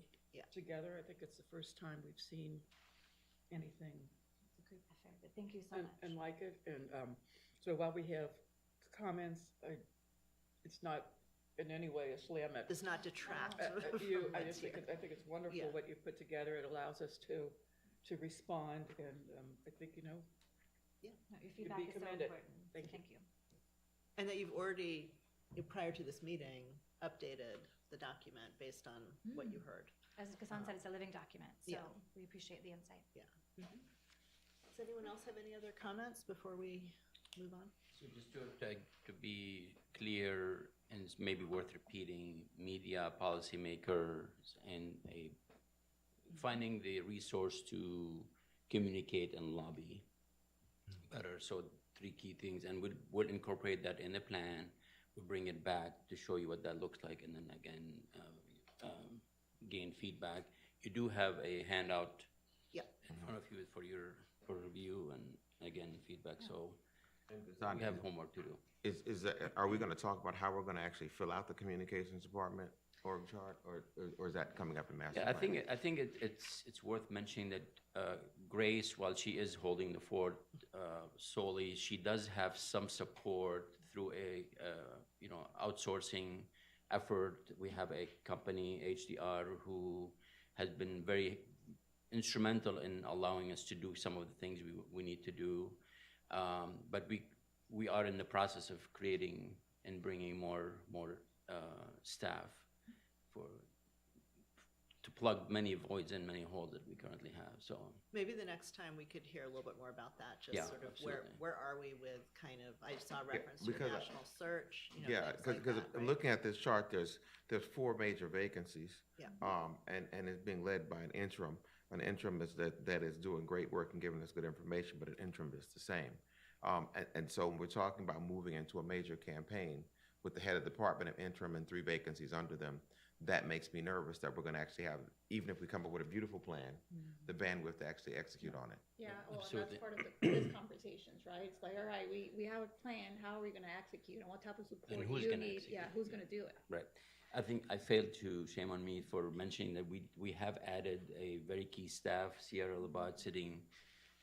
together. I think it's the first time we've seen anything It's a group effort, but thank you so much. and like it. And so while we have comments, it's not in any way a slam at Does not detract you. from I what's just think here. it's wonderful Yeah. what you've put together. It allows us to respond, and I think No, your be feedback is so commended. important. So Thank you. thank you. And that you've already, prior to this meeting, updated the document based on what you heard. As Gassan said, it's a living document, so Yeah. we appreciate the insight. Does anyone else have any other comments before we move on? So just to be clear, and it's maybe worth repeating, media, policymakers, and finding the resource to communicate and lobby better. So 3 key things, and we'll incorporate that in the plan. We'll bring it back to show you what that looks like, and then again, gain feedback. You do have a handout Yeah. in front of you for your for review and again, feedback, so Design- we have homework to do. Are we gonna talk about how we're gonna actually fill out the communications department org chart, or is that coming up in master Yeah, plan? I think it's worth mentioning that Grace, while she is holding the fort solely, she does have some support through a outsourcing effort. We have a company, HDR, who has been very instrumental in allowing us to do some of the things we need to do. But we are in the process of creating and bringing more staff to plug many voids and many holes that we currently have. So Maybe the next time we could hear a little bit more about that, just Yeah, sort of absolutely. where are we with kind of, I saw a reference to a because I- national search, you know, Yeah, things like because that, I'm right? looking at this chart, there's 4 major vacancies. Yeah. And it's being led by an interim. An interim is that is doing great work and giving us good information, but an interim is the same. And so when we're talking about moving into a major campaign with the head of the department of interim and 3 vacancies under them, that makes me nervous that we're gonna actually have, even if we come up with a beautiful plan, the bandwidth to actually execute on it. Yeah, well, and Absolutely. that's part of these conversations, right? It's like, all right, we have a plan, how are we gonna execute, and what type of support And do who's you gonna need? execute? Yeah, who's gonna do it? Right. I think I failed to, shame on me for mentioning that we have added a very key staff, Sierra Labat, sitting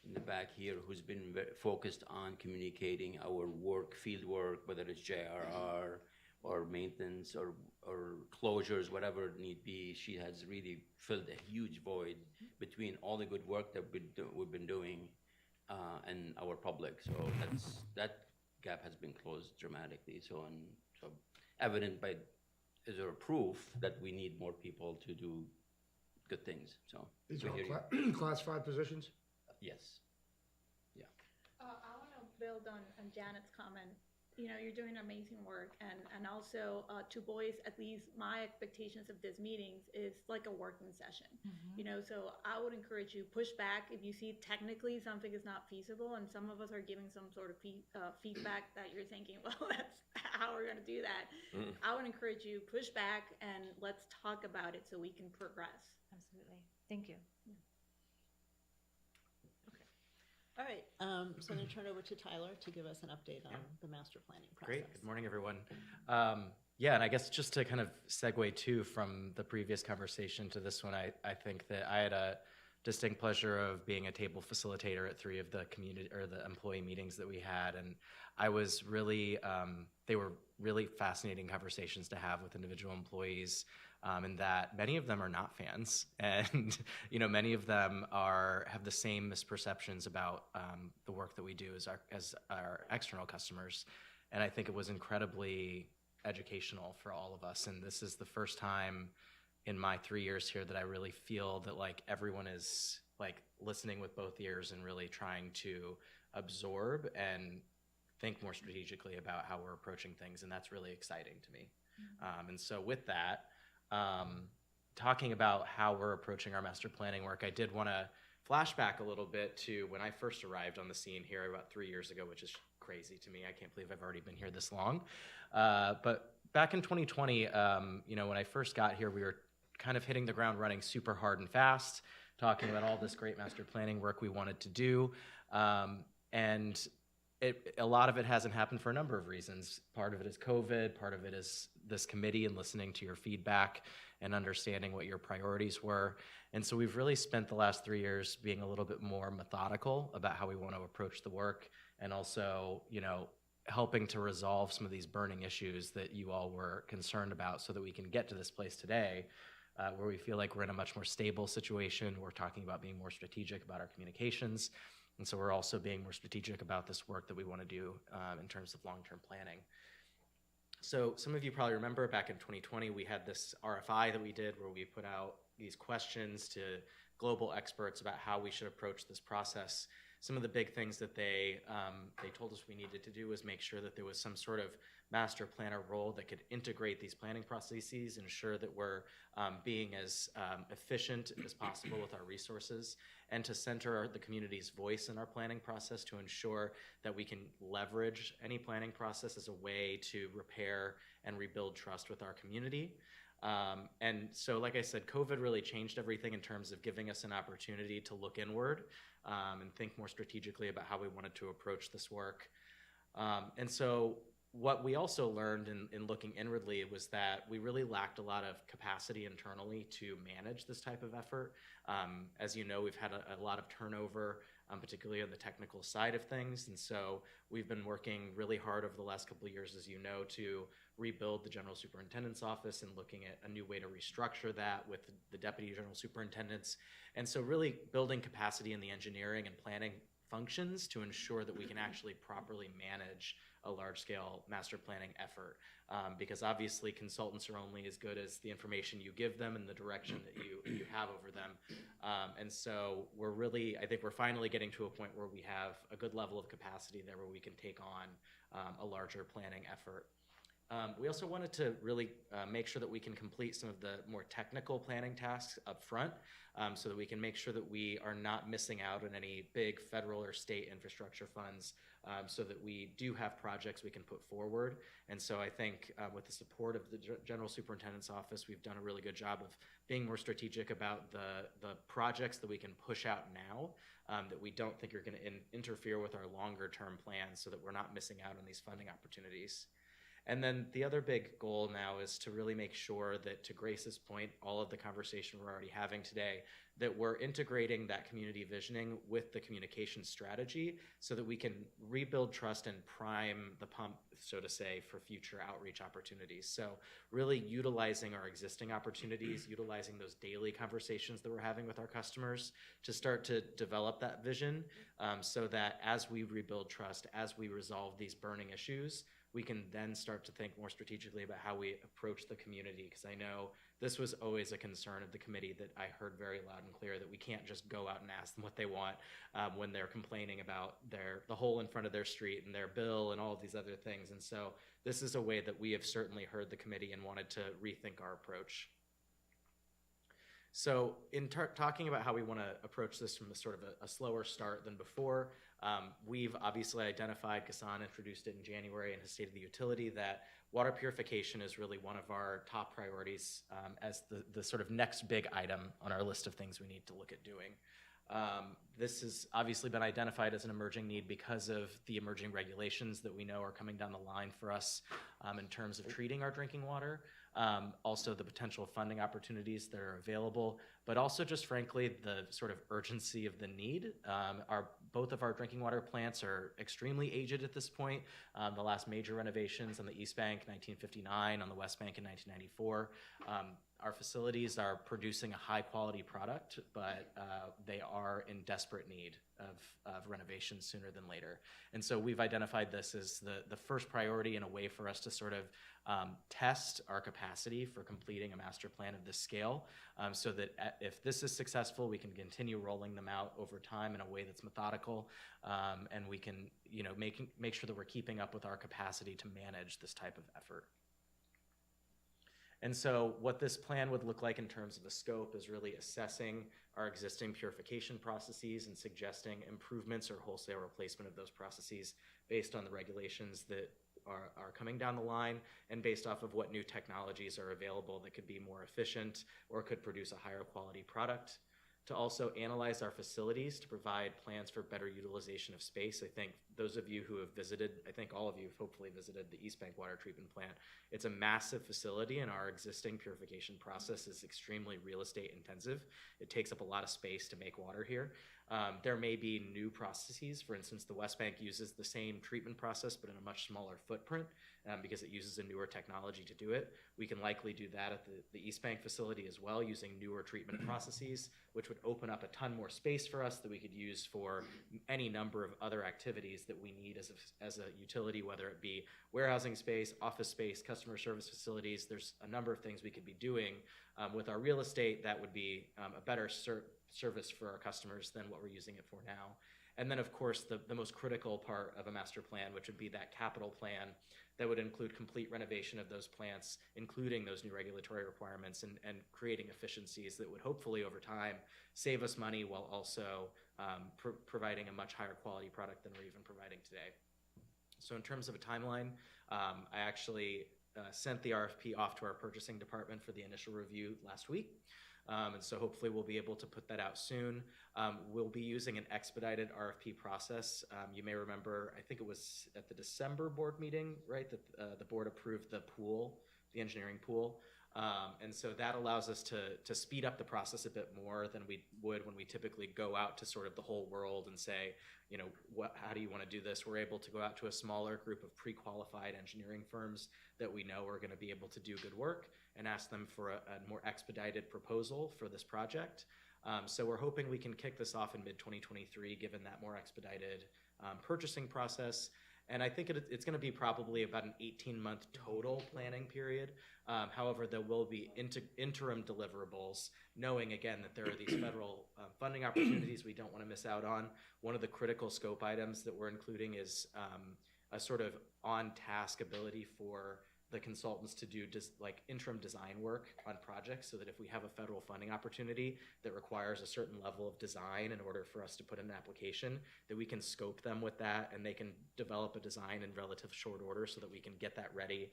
in the back here, who's been focused on communicating our work, field work, whether it's JRR or maintenance or closures, whatever it need be. She has really filled a huge void between all the good work that we've been doing and our public. So that gap has been closed dramatically. So evident by is there proof that we need more people to do good things. So These we are hear all you. classified positions? Yes. I wanna build on Janet's comment. You know, you're doing amazing work, and also, to voice at least my expectations of these meetings is like a working session. You know, so I would encourage you, push back if you see technically something is not feasible, and some of us are giving some sort of feedback that you're thinking, well, that's how we're gonna do that. I would encourage you, push back, and let's talk about it so we can progress. Absolutely. Thank you. All right, so I'm gonna turn it over to Tyler to give us an update on the master planning process. Great. Good morning, everyone. Yeah, and I guess just to kind of segue too from the previous conversation to this one, I think that I had a distinct pleasure of being a table facilitator at 3 of the community or the employee meetings that we had, and I was really they were really fascinating conversations to have with individual employees. In that many of them are not fans, and many of them have the same misperceptions about the work that we do as our external customers, and I think it was incredibly educational for all of us. And this is the first time in my 3 years here that I really feel that like everyone is like listening with both ears and really trying to absorb and think more strategically about how we're approaching things, and that's really exciting to me. And so with that. Talking about how we're approaching our master planning work, I did want to flashback a little bit to when I first arrived on the scene here about 3 years ago, which is crazy to me. I can't believe I've already been here this long. But back in 2020, when I first got here, we were kind of hitting the ground running super hard and fast, talking about all this great master planning work we wanted to do. And a lot of it hasn't happened for a number of reasons. Part of it is COVID, part of it is this committee and listening to your feedback and understanding what your priorities were. And so we've really spent the last 3 years being a little bit more methodical about how we want to approach the work, and also, helping to resolve some of these burning issues that you all were concerned about so that we can get to this place today where we feel like we're in a much more stable situation. We're talking about being more strategic about our communications. And so we're also being more strategic about this work that we want to do in terms of long-term planning. So some of you probably remember back in 2020, we had this RFI that we did where we put out these questions to global experts about how we should approach this process. Some of the big things that they told us we needed to do was make sure that there was some sort of master planner role that could integrate these planning processes, ensure that we're being as efficient as possible with our resources, and to center the community's voice in our planning process to ensure that we can leverage any planning process as a way to repair and rebuild trust with our community. And so, like I said, COVID really changed everything in terms of giving us an opportunity to look inward and think more strategically about how we wanted to approach this work. And so what we also learned in looking inwardly was that we really lacked a lot of capacity internally to manage this type of effort. As you know, we've had a lot of turnover, particularly on the technical side of things. And so we've been working really hard over the last couple of years, as you know, to rebuild the General Superintendent's office and looking at a new way to restructure that with the Deputy General Superintendents. And so really building capacity in the engineering and planning functions to ensure that we can actually properly manage a large-scale master planning effort. Because obviously consultants are only as good as the information you give them and the direction that you have over them. And so I think we're finally getting to a point where we have a good level of capacity there where we can take on a larger planning effort. We also wanted to really make sure that we can complete some of the more technical planning tasks up front so that we can make sure that we are not missing out on any big federal or state infrastructure funds so that we do have projects we can put forward. And so I think with the support of the General Superintendent's Office, we've done a really good job of being more strategic about the projects that we can push out now that we don't think are going to interfere with our longer term plans so that we're not missing out on these funding opportunities. And then the other big goal now is to really make sure that, to Grace's point, all of the conversation we're already having today, that we're integrating that community visioning with the communication strategy so that we can rebuild trust and prime the pump, so to say, for future outreach opportunities. So really utilizing our existing opportunities, utilizing those daily conversations that we're having with our customers to start to develop that vision so that as we rebuild trust, as we resolve these burning issues, we can then start to think more strategically about how we approach the community, because I know this was always a concern of the committee that I heard very loud and clear, that we can't just go out and ask them what they want when they're complaining about the hole in front of their street and their bill and all of these other things. And so this is a way that we have certainly heard the committee and wanted to rethink our approach. So in talking about how we want to approach this from a sort of a slower start than before, we've obviously identified, Ghassan introduced it in January in his State of the Utility, that water purification is really one of our top priorities as the sort of next big item on our list of things we need to look at doing. This has obviously been identified as an emerging need because of the emerging regulations that we know are coming down the line for us in terms of treating our drinking water. Also the potential funding opportunities that are available, but also just frankly the sort of urgency of the need. Both of our drinking water plants are extremely aged at this point. The last major renovations on the East Bank, 1959, on the West Bank in 1994. Our facilities are producing a high quality product, but they are in desperate need of renovation sooner than later. And so we've identified this as the first priority and a way for us to sort of test our capacity for completing a master plan of this scale so that if this is successful, we can continue rolling them out over time in a way that's methodical and we can make sure that we're keeping up with our capacity to manage this type of effort. And so what this plan would look like in terms of the scope is really assessing our existing purification processes and suggesting improvements or wholesale replacement of those processes based on the regulations that are coming down the line and based off of what new technologies are available that could be more efficient or could produce a higher quality product. To also analyze our facilities to provide plans for better utilization of space. I think those of you who have visited, I think all of you have hopefully visited the East Bank Water Treatment Plant. It's a massive facility and our existing purification process is extremely real estate intensive. It takes up a lot of space to make water here. There may be new processes. For instance, the West Bank uses the same treatment process but in a much smaller footprint because it uses a newer technology to do it. We can likely do that at the East Bank facility as well using newer treatment processes, which would open up a ton more space for us that we could use for any number of other activities that we need as a utility, whether it be warehousing space, office space, customer service facilities. There's a number of things we could be doing with our real estate that would be a better service for our customers than what we're using it for now. And then, of course, the most critical part of a master plan, which would be that capital plan that would include complete renovation of those plants, including those new regulatory requirements and creating efficiencies that would hopefully over time save us money while also providing a much higher quality product than we're even providing today. So in terms of a timeline, I actually sent the RFP off to our purchasing department for the initial review last week. And so hopefully we'll be able to put that out soon. We'll be using an expedited RFP process. You may remember, I think it was at the December board meeting, right, that the board approved the pool, the engineering pool. And so that allows us to speed up the process a bit more than we would when we typically go out to sort of the whole world and say, you know, how do you want to do this? We're able to go out to a smaller group of pre-qualified engineering firms that we know are going to be able to do good work and ask them for a more expedited proposal for this project. So we're hoping we can kick this off in mid-2023, given that more expedited purchasing process. And I think it's going to be probably about an 18-month total planning period. However, there will be interim deliverables, knowing again that there are these federal funding opportunities we don't want to miss out on. One of the critical scope items that we're including is a sort of on-task ability for the consultants to do just like interim design work on projects, so that if we have a federal funding opportunity that requires a certain level of design in order for us to put in an application, that we can scope them with that and they can develop a design in relative short order so that we can get that ready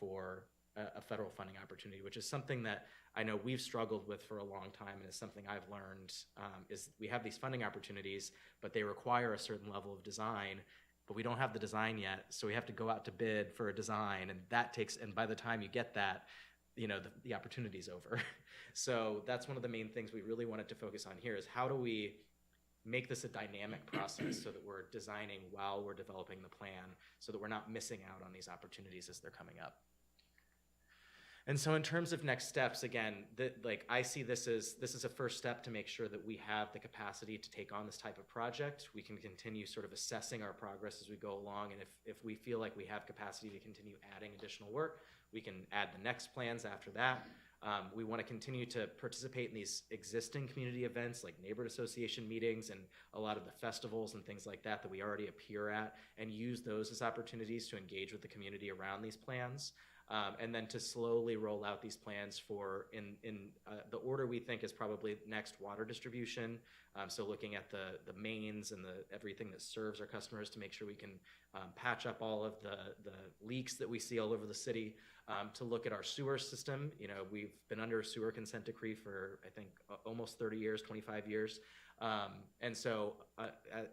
for a federal funding opportunity, which is something that I know we've struggled with for a long time, and is something I've learned is we have these funding opportunities, but they require a certain level of design, but we don't have the design yet, so we have to go out to bid for a design, and that takes, and by the time you get that, you know, the opportunity's over. So that's one of the main things we really wanted to focus on here, is how do we make this a dynamic process so that we're designing while we're developing the plan, so that we're not missing out on these opportunities as they're coming up. And so in terms of next steps, again, I see this as a first step to make sure that we have the capacity to take on this type of project. We can continue sort of assessing our progress as we go along, and if we feel like we have capacity to continue adding additional work, we can add the next plans after that. We want to continue to participate in these existing community events like neighborhood association meetings and a lot of the festivals and things like that we already appear at, and use those as opportunities to engage with the community around these plans. And then to slowly roll out these plans for, in the order we think is probably next, water distribution. So looking at the mains and everything that serves our customers to make sure we can patch up all of the leaks that we see all over the city. To look at our sewer system. You know, we've been under a sewer consent decree for, I think, almost 30 years, 25 years. And so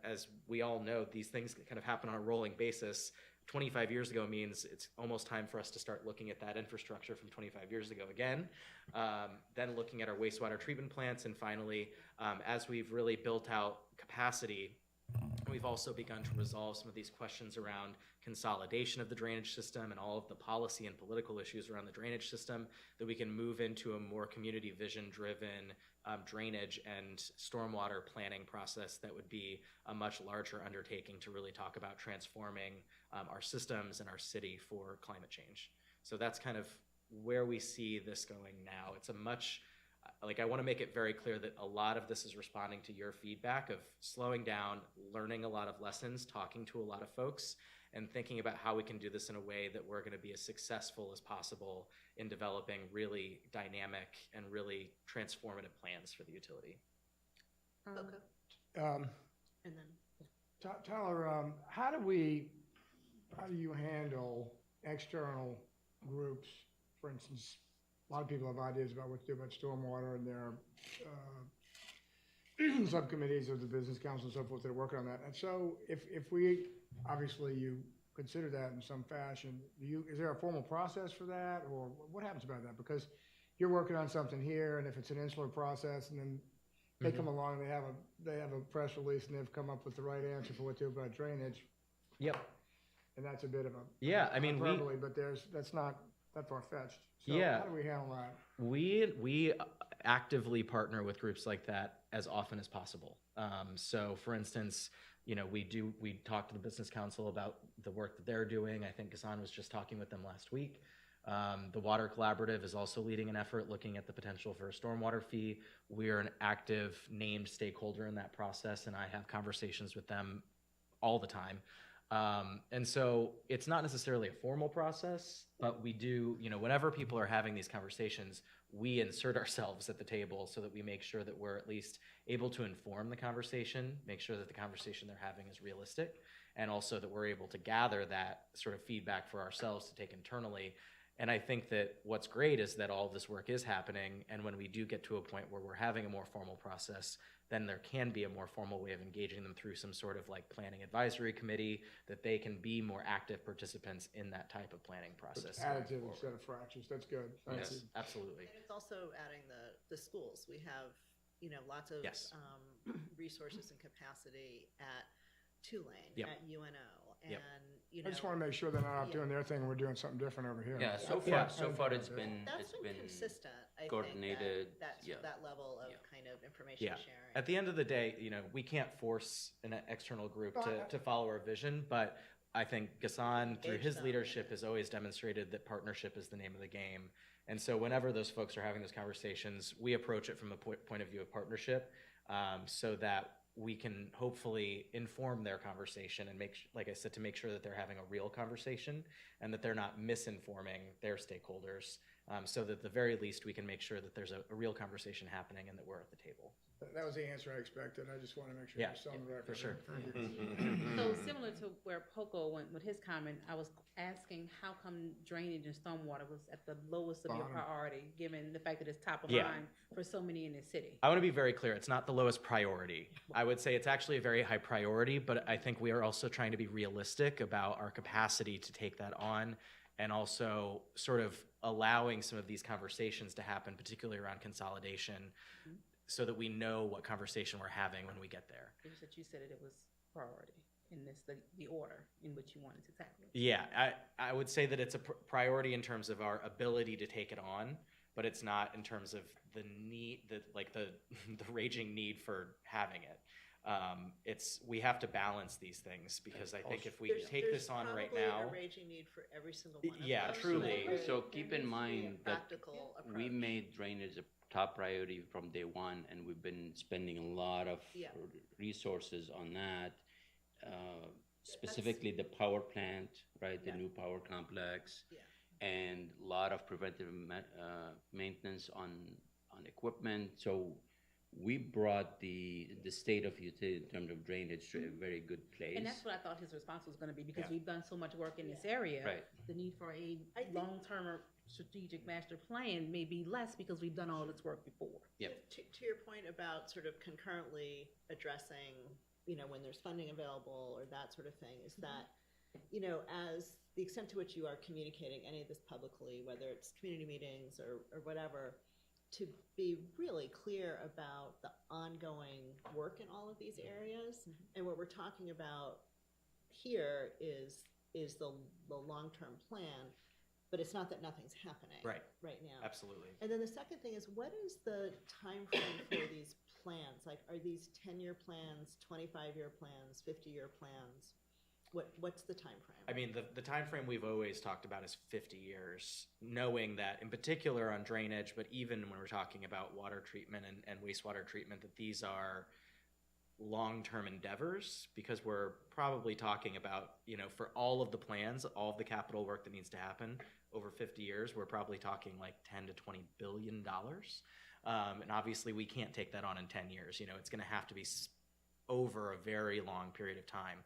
as we all know, these things kind of happen on a rolling basis. 25 years ago means it's almost time for us to start looking at that infrastructure from 25 years ago again. Then looking at our wastewater treatment plants, and finally, as we've really built out capacity, we've also begun to resolve some of these questions around consolidation of the drainage system and all of the policy and political issues around the drainage system, that we can move into a more community vision driven drainage and stormwater planning process that would be a much larger undertaking to really talk about transforming our systems and our city for climate change. So that's kind of where we see this going now. It's a much, I want to make it very clear that a lot of this is responding to your feedback of slowing down, learning a lot of lessons, talking to a lot of folks, and thinking about how we can do this in a way that we're going to be as successful as possible in developing really dynamic and really transformative plans for the utility. And then Tyler, how do you handle external groups? For instance, a lot of people have ideas about what to do about stormwater, and there are subcommittees of the business council and so forth that are working on that. And so if we, obviously you consider that in some fashion, is there a formal process for that, or what happens about that? Because you're working on something here, and if it's an insular process, and then they come along, they have a press release, and they've come up with the right answer for what to do about drainage. Yep. And that's a bit of a hyperbole, but that's not that far-fetched. So how do we handle that? We actively partner with groups like that as often as possible. So for instance, you know, we talk to the business council about the work that they're doing. I think Ghassan was just talking with them last week. The Water Collaborative is also leading an effort looking at the potential for a stormwater fee. We are an active named stakeholder in that process, and I have conversations with them all the time. And so it's not necessarily a formal process, but we do, you know, whenever people are having these conversations, we insert ourselves at the table so that we make sure that we're at least able to inform the conversation, make sure that the conversation they're having is realistic, and also that we're able to gather that sort of feedback for ourselves to take internally. And I think that what's great is that all of this work is happening, and when we do get to a point where we're having a more formal process, then there can be a more formal way of engaging them through some sort of like planning advisory committee, that they can be more active participants in that type of planning process. going Additive forward. instead of fractions, that's good. Thank Yes, you. absolutely. And it's also adding the schools. We have, lots of Yes. resources and capacity at Tulane, Yep. at UNO, and, Yep. I just want to make sure they're not out Yeah. doing their thing and we're doing something different over here. Yeah, so Yeah. far it's been, That's been consistent, I think, coordinated, that's yeah. that level of Yeah. kind of information Yeah. sharing. At the end of the day, we can't force an external group to follow our vision, but I think Ghassan, through Engage his them. leadership, has always demonstrated that partnership is the name of the game. And so whenever those folks are having those conversations, we approach it from a point of view of partnership, so that we can hopefully inform their conversation and like I said, to make sure that they're having a real conversation and that they're not misinforming their stakeholders, so that at the very least we can make sure that there's a real conversation happening and that we're at the table. That was the answer I expected. I just want to make sure Yeah, you're still on the record. for sure. Thank you. So similar to where Poco went with his comment, I was asking how come drainage and stormwater was at the lowest of your Bottom. priority, given the fact that it's top of Yeah. mind for so many in the city? I want to be very clear. It's not the lowest priority. I would say it's actually a very high priority, but I think we are also trying to be realistic about our capacity to take that on, and also sort of allowing some of these conversations to happen, particularly around consolidation, so that we know what conversation we're having when we get there. It was that you said it was priority in this, the order in which you wanted to tackle it. Yeah, I would say that it's a priority in terms of our ability to take it on, but it's not in terms of the need, the raging need for having it. We have to balance these things, because I think if we take this on right There's now, probably a raging need for every single one of yeah, those. truly. So keep in mind that Practical we approach. made drainage a top priority from day one, and we've been spending a lot of Yeah. resources on that. Specifically the power plant, right, the Yeah. new power complex. Yeah. And a lot of preventive maintenance on equipment. So we brought the state of utility in terms of drainage to a very good place. And that's what I thought his response was gonna be, because Yeah. we've done so much work in this area. Right. The need for a I think- long-term or strategic master plan may be less because we've done all this work before. Yep. To your point about sort of concurrently addressing, when there's funding available or that sort of thing, is that, as the extent to which you are communicating any of this publicly, whether it's community meetings or whatever, to be really clear about the ongoing work in all of these areas. And what we're talking about here is the long-term plan, but it's not that nothing's happening Right. right now. absolutely. And then the second thing is, what is the time frame for these plans? Like, are these 10-year plans, 25-year plans, 50-year plans? What's the time frame? I mean, the time frame we've always talked about is 50 years, knowing that in particular on drainage, but even when we're talking about water treatment and wastewater treatment, that these are long-term endeavors, because we're probably talking about, for all of the plans, all of the capital work that needs to happen over 50 years, we're probably talking like $10 to $20 billion. And obviously we can't take that on in 10 years. It's going to have to be over a very long period of time.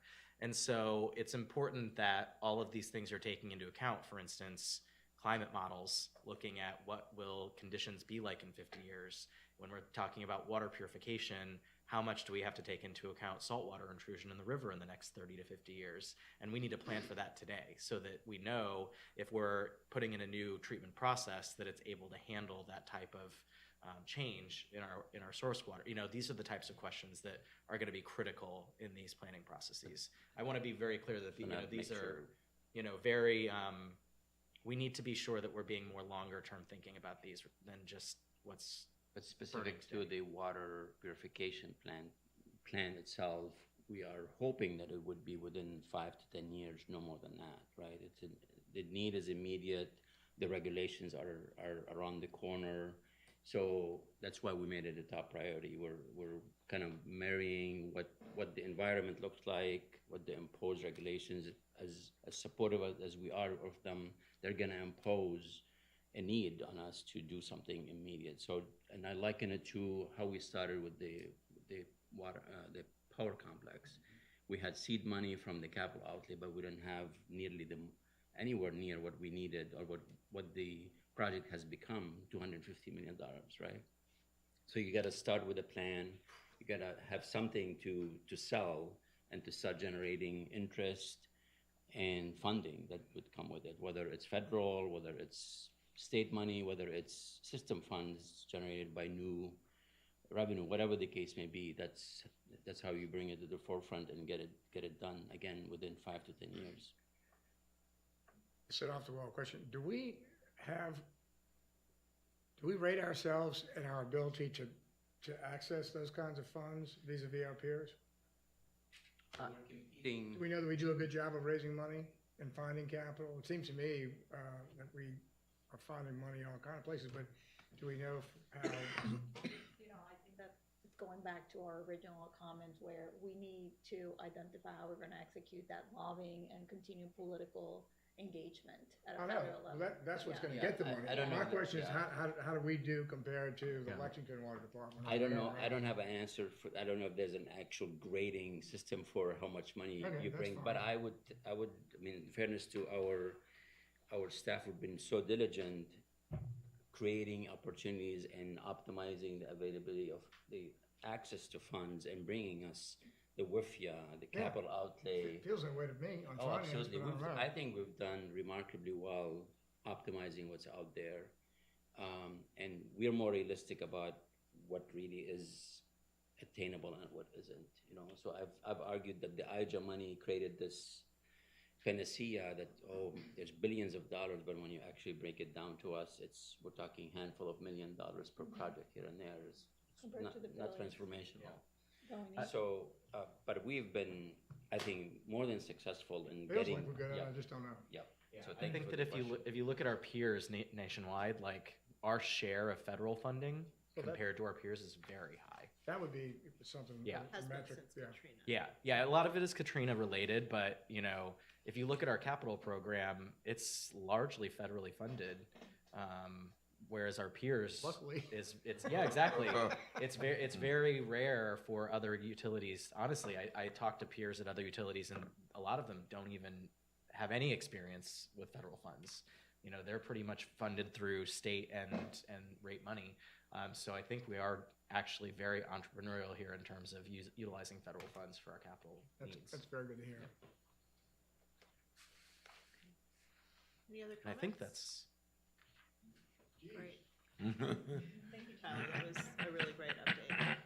And so it's important that all of these things are taking into account, for instance, climate models, looking at what will conditions be like in 50 years. When we're talking about water purification, how much do we have to take into account saltwater intrusion in the river in the next 30 to 50 years? And we need to plan for that today, so that we know if we're putting in a new treatment process that it's able to handle that type of change in our source water. These are the types of questions that are going to be critical in these planning processes. I want to be very clear that these are, very. We need to be sure that we're being more longer term thinking about these than just what's. But specific to the water purification plan itself, we are hoping that it would be within 5 to 10 years, no more than that, right? The need is immediate. The regulations are around the corner. So that's why we made it a top priority. We're kind of marrying what the environment looks like, what the imposed regulations, as supportive as we are of them, they're going to impose a need on us to do something immediate. So, and I liken it to how we started with the water, the power complex. we had seed money from the capital outlay, but we didn't have nearly anywhere near what we needed or what the project has become, $250 million, right? So you gotta start with a plan, you gotta have something to sell and to start generating interest and funding that would come with it, whether it's federal, whether it's state money, whether it's system funds generated by new revenue, whatever the case may be. That's how you bring it to the forefront and get it done again within 5 to 10 years. Set off the wall question. Do we rate ourselves in our ability to access those kinds of funds vis-a-vis our peers? Do we know that we do a good job of raising money and finding capital? It seems to me that we are finding money in all kinds of places, but do we know how? I think that it's going back to our original comments where we need to identify how we're gonna execute that lobbying and continue political engagement at a I know, federal level. that's what's gonna Yeah, get the money. I don't know My that- question is, yeah. how do we do compared to the Yeah. Lexington Water Department? I don't know. I don't have an answer for. I don't know if there's an actual grading system for how much money Okay, you that's bring. fine. But I would. I mean, in fairness to our staff, who've been so diligent, creating opportunities and optimizing the availability of the access to funds and bringing us the WIFIA, the Yeah. capital outlay. It feels that way to me on Oh, finance, absolutely. but I don't know. I think we've done remarkably well optimizing what's out there. And we're more realistic about what really is attainable and what isn't, you know. So I've argued that the IJA money created this panacea that, there's billions of dollars, but when you actually break it down to us, we're talking handful of $1 million per project here and there. It's Compared not, to the not billions. transformational. Going in. So, but we've been, I think, more than successful in Feels getting. like we're good, yeah, I just don't know. yeah. So I thank think for that the if you question. if you look at our peers nationwide, like our share of federal funding Well, that- compared to our peers is very high. That would be something, Yeah. a Has been metric, since yeah. Katrina. Yeah, a lot of it is Katrina related, but if you look at our capital program, it's largely federally funded, whereas our peers Luckily. it's exactly. It's very rare for other utilities. Honestly, I talk to peers at other utilities, and a lot of them don't even have any experience with federal funds. They're pretty much funded through state and rate money. So I think we are actually very entrepreneurial here in terms of utilizing federal funds for our capital needs. That's very good to hear. Any other And I comments? think that's Great. Thank you, Tyler. That was a really great update.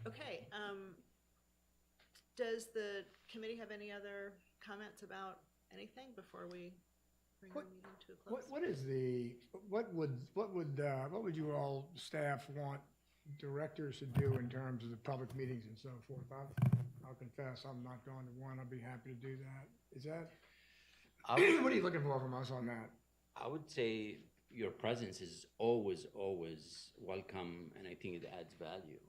Okay, does the committee have any other comments about anything before we bring the What- meeting to a close? What would you all staff want directors to do in terms of the public meetings and so forth? I'll confess, I'm not going to one. I'll be happy to do that. Is that, what are you looking for from us on that? I would say your presence is always welcome, and I think it adds value.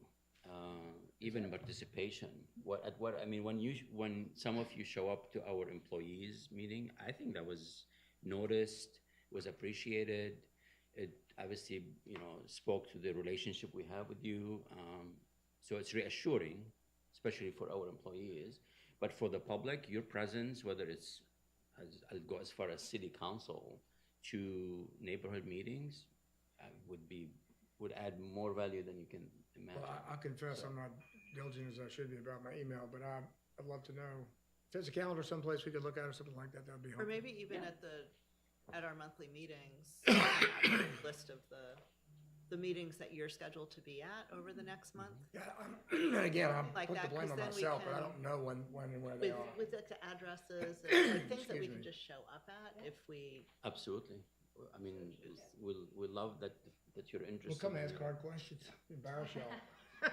Even participation. When some of you show up to our employees meeting, I think that was noticed, was appreciated. It obviously, spoke to the relationship we have with you. So it's reassuring, especially for our employees. But for the public, your presence, whether it's, I'll go as far as city council to neighborhood meetings, would add more value than you can imagine. Well, I'll confess, I'm not diligent as I should be about my email, but I'd love to know. If there's a calendar someplace we could look at or something like that, that'd be Or helpful. maybe even at our monthly meetings, have a list of the meetings that you're scheduled to be at over the next month. Yeah, and again, I'm Like put the that, blame 'cause on then we myself, but I can- don't know when and where they are. With the addresses and like things that we Excuse can me. just show up at if we, Absolutely. I mean, we'll love that you're We'll interested. come in ask it. hard questions, embarrass y'all.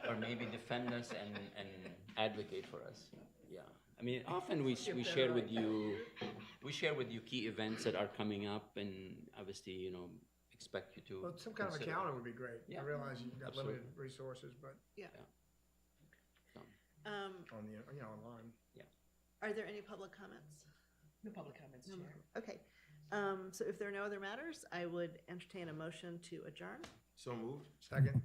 Or maybe defend us and advocate for us. Yeah. I mean, often we share with you key events that are coming up, and obviously, expect you to. Well, some kind of a consider. calendar would be great. I Yeah. realize you've got limited Absolutely. resources, but um, on the, online. are there any public comments? No public comments, No. Chair. Okay, so if there are no other matters, I would entertain a motion to adjourn. So moved? Second,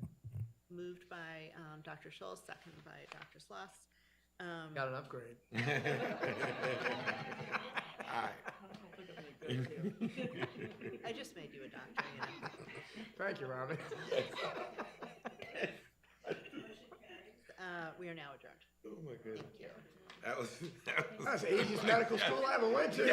moved by Dr. Schultz, seconded by Dr. Sloss. Got an upgrade. All right. I just made you a doctor, you know. Thank you, Robin. We are now adjourned. Oh, my goodness. That's the easiest medical school I ever went to.